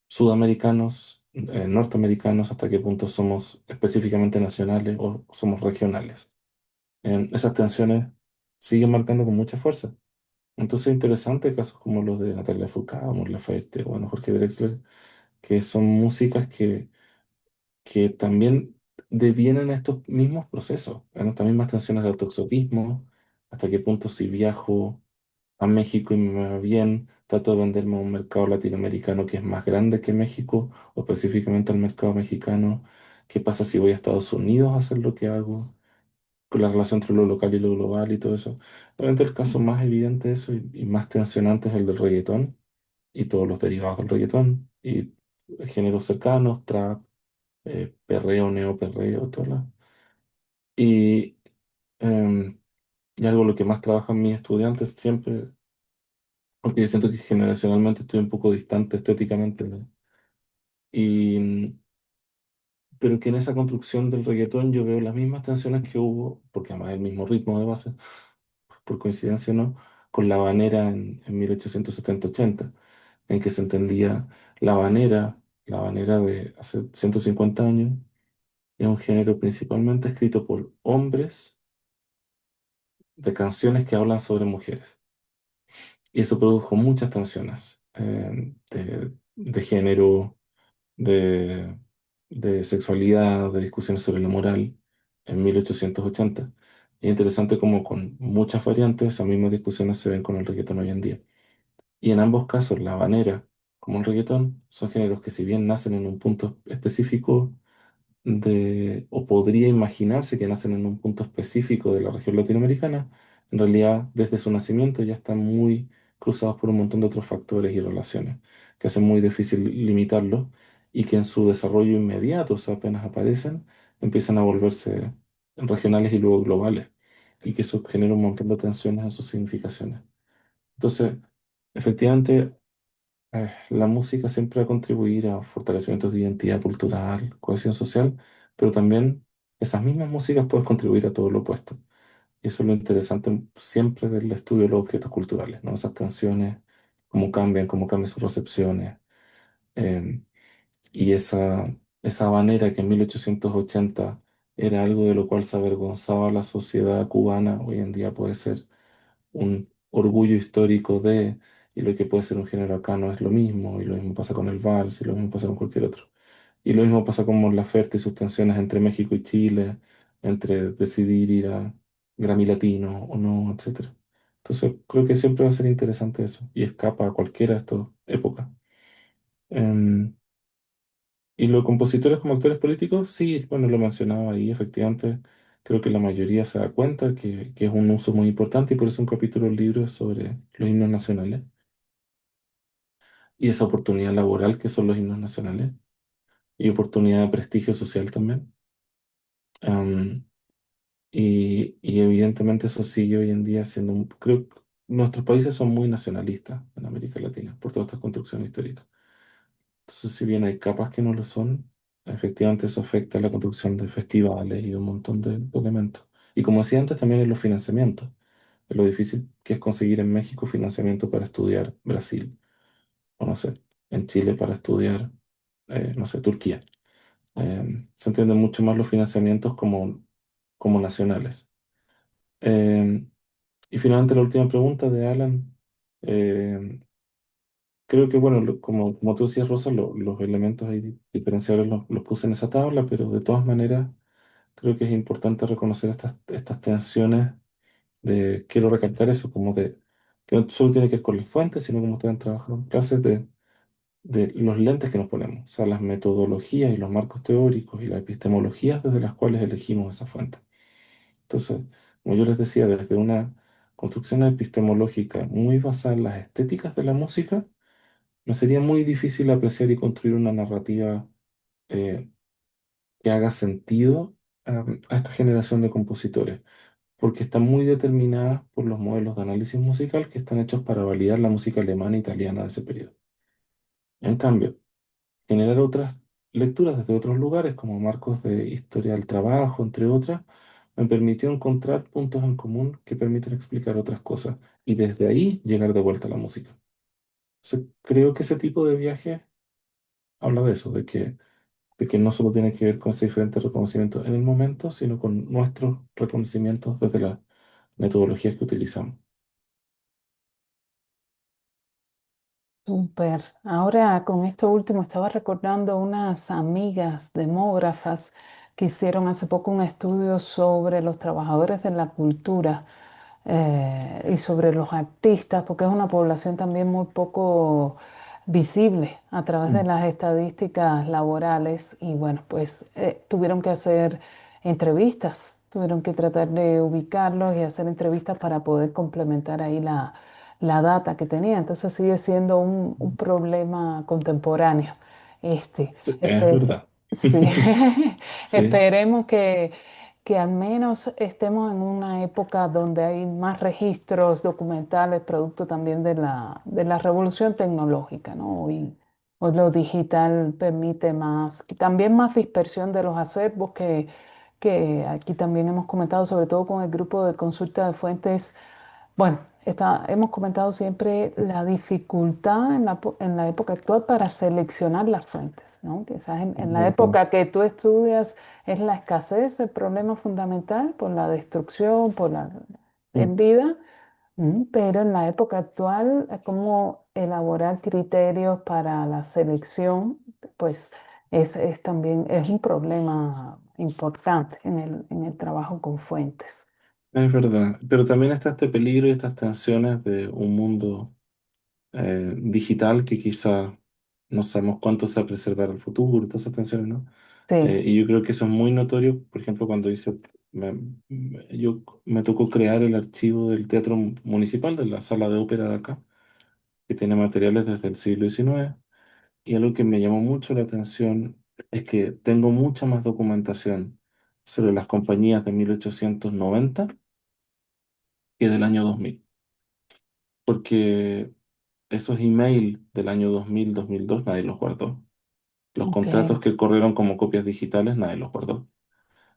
sudamericanos, norteamericanos, hasta qué punto somos específicamente nacionales o somos regionales. Esas tensiones siguen marcando con mucha fuerza. Entonces es interesante casos como los de Natalia Furcada, Mon Laferte, bueno, Jorge Drexler, que son músicas que también devienen estos mismos procesos, en estas mismas tensiones de autoexotismo, hasta qué punto si viajo a México y me va bien, trato de venderme a un mercado latinoamericano que es más grande que México, o específicamente al mercado mexicano. ¿Qué pasa si voy a Estados Unidos a hacer lo que hago? Con la relación entre lo local y lo global y todo eso. Obviamente el caso más evidente de eso y más tensionante es el del reggaetón y todos los derivados del reggaetón y géneros cercanos, trap, perreo, neoperreo, todo lo. Y, em, y algo lo que más trabajan mis estudiantes siempre, porque yo siento que generacionalmente estoy un poco distante estéticamente, ¿no? Y, pero que en esa construcción del reggaetón yo veo las mismas tensiones que hubo, porque además es el mismo ritmo de base, por coincidencia no, con la habanera en 1870-80, en que se entendía la habanera de hace 150 años, es un género principalmente escrito por hombres de canciones que hablan sobre mujeres. Y eso produjo muchas tensiones de género, de, de sexualidad, de discusiones sobre la moral en 1880. Y es interesante como con muchas variantes, esas mismas discusiones se ven con el reggaetón hoy en día. Y en ambos casos, la habanera como el reggaetón son géneros que si bien nacen en un punto específico o podría imaginarse que nacen en un punto específico de la región latinoamericana, en realidad desde su nacimiento ya están muy cruzados por un montón de otros factores y relaciones que hacen muy difícil limitarlos y que en su desarrollo inmediato, o sea, apenas aparecen, empiezan a volverse regionales y luego globales y que eso genera un montón de tensiones en sus significaciones. Entonces, efectivamente, la música siempre va a contribuir a fortalecimientos de identidad cultural, cohesión social, pero también esas mismas músicas pueden contribuir a todo lo opuesto. Y eso es lo interesante siempre del estudio de los objetos culturales, ¿no? Esas tensiones, cómo cambian sus recepciones. em, y esa manera que en 1880 era algo de lo cual se avergonzaba la sociedad cubana, hoy en día puede ser un orgullo histórico de, y lo que puede ser un género acá no es lo mismo, y lo mismo pasa con el vals, y lo mismo pasa con cualquier otro. Y lo mismo pasa con Mon Laferte y sus tensiones entre México y Chile, entre decidir ir a Grammy Latino o no, etcétera. Entonces, creo que siempre va a ser interesante eso, y escapa a cualquiera de estas épocas. Em, y los compositores como actores políticos, sí, bueno, lo mencionaba ahí, efectivamente, creo que la mayoría se da cuenta que es un uso muy importante y por eso un capítulo del libro es sobre los himnos nacionales y esa oportunidad laboral que son los himnos nacionales y oportunidad de prestigio social también. Am, y evidentemente eso sigue hoy en día siendo creo que nuestros países son muy nacionalistas en América Latina por toda esta construcción histórica. Entonces, si bien hay capas que no lo son, efectivamente eso afecta a la construcción de festivales y de un montón de elementos. Y como decía antes, también en los financiamientos. Es lo difícil que es conseguir en México financiamiento para estudiar Brasil, o no sé, en Chile para estudiar, no sé, Turquía. Se entienden mucho más los financiamientos como nacionales. Eh, y finalmente la última pregunta de Alan. eh, Creo que, bueno, como tú decías, Rosa, los elementos ahí diferenciales los puse en esa tabla, pero de todas maneras creo que es importante reconocer estas tensiones quiero recalcar eso, como de, que no solo tiene que ver con las fuentes, sino como ustedes han trabajado en clases, de los lentes que nos ponemos, o sea, las metodologías y los marcos teóricos y las epistemologías desde las cuales elegimos esa fuente. Entonces, como yo les decía, desde una construcción epistemológica muy basada en las estéticas de la música, me sería muy difícil apreciar y construir una narrativa eh, que haga sentido a esta generación de compositores, porque están muy determinadas por los modelos de análisis musical que están hechos para validar la música alemana e italiana de ese periodo. En cambio, generar otras lecturas desde otros lugares, como marcos de historia del trabajo, entre otras, me permitió encontrar puntos en común que permiten explicar otras cosas y desde ahí llegar de vuelta a la música. Creo que ese tipo de viaje habla de eso, de que no solo tiene que ver con ese diferente reconocimiento en el momento, sino con nuestros reconocimientos desde las metodologías que utilizamos. Súper. Ahora con esto último estaba recordando unas amigas demógrafas que hicieron hace poco un estudio sobre los trabajadores de la cultura y sobre los artistas, porque es una población también muy poco visible a través de Mm. las estadísticas laborales y bueno, pues tuvieron que hacer entrevistas, tuvieron que tratar de ubicarlos y hacer entrevistas para poder complementar ahí la data que tenía. Entonces sigue siendo un problema contemporáneo. Este, Sí, es espe- verdad. sí. Sí, Esperemos que al menos estemos en una época donde hay más registros documentales, producto también de la revolución tecnológica, ¿no? Hoy lo digital permite más, y también más dispersión de los acervos que aquí también hemos comentado, sobre todo con el grupo de consulta de fuentes. Bueno, hemos comentado siempre la dificultad en la época actual para seleccionar las fuentes, ¿no? Quizás es en la verdad. época que tú estudias es la escasez el problema fundamental por la destrucción, por la Mm. pérdida, pero en la época actual es como elaborar criterios para la selección, pues es también es un problema importante en el trabajo con fuentes. Es verdad, pero también está este peligro y estas tensiones de un mundo digital que quizá no sabemos cuánto se va a preservar el futuro, todas esas tensiones, ¿no? Sí, Y yo creo que eso es muy notorio, por ejemplo, cuando me tocó crear el archivo del Teatro Municipal, de la sala de ópera de acá, que tiene materiales desde el siglo XIX, y algo que me llamó mucho la atención es que tengo mucha más documentación sobre las compañías de 1890 que del año 2000, porque esos emails del año 2000-2002 nadie los guardó. Los ok, contratos que corrieron como copias digitales nadie los guardó.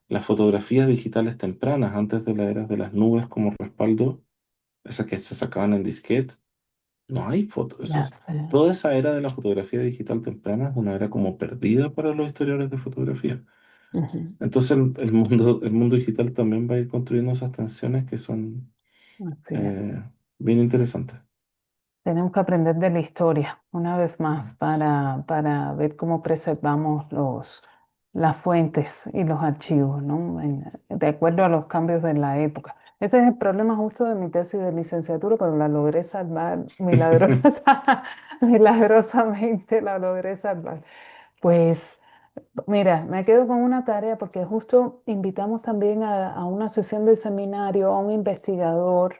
Las fotografías digitales tempranas, antes de la era de las nubes como respaldo, esas que se sacaban en disquete, no hay fotos. ya sé. Toda esa era de la fotografía digital temprana es una era como perdida para los historiadores de fotografía. Ujú, Entonces el mundo digital también va a ir construyendo esas tensiones que son así es. eh, bien interesantes. Tenemos que aprender de la historia, una vez más, para ver cómo preservamos las fuentes y los archivos, ¿no? De acuerdo a los cambios de la época. Ese es el problema justo de mi tesis de licenciatura, pero la logré salvar milagrosamente la logré salvar. Pues mira, me quedo con una tarea porque justo invitamos también a una sesión de seminario a un investigador,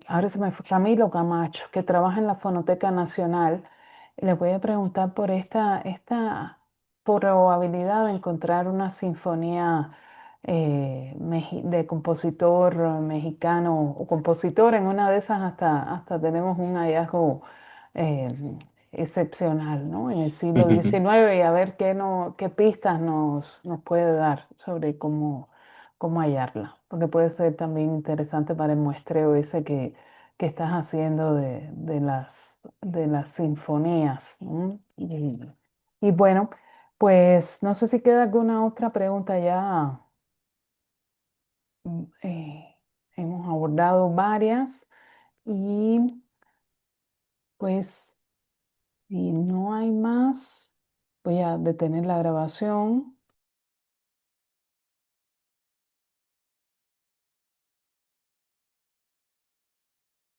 ahora se me fue, Camilo Camacho, que trabaja en la Fonoteca Nacional. Le voy a preguntar por esta probabilidad de encontrar una sinfonía de compositor mexicano o compositor. En una de esas hasta tenemos un hallazgo eh, excepcional, ¿no? En el siglo XIX y a ver qué pistas nos puede dar sobre cómo hallarla, porque puede ser también interesante para el muestreo ese que estás haciendo de las sinfonías, ¿no? Y bueno, pues no sé si queda alguna otra pregunta ya. Hemos abordado varias y pues si no hay más, voy a detener la grabación.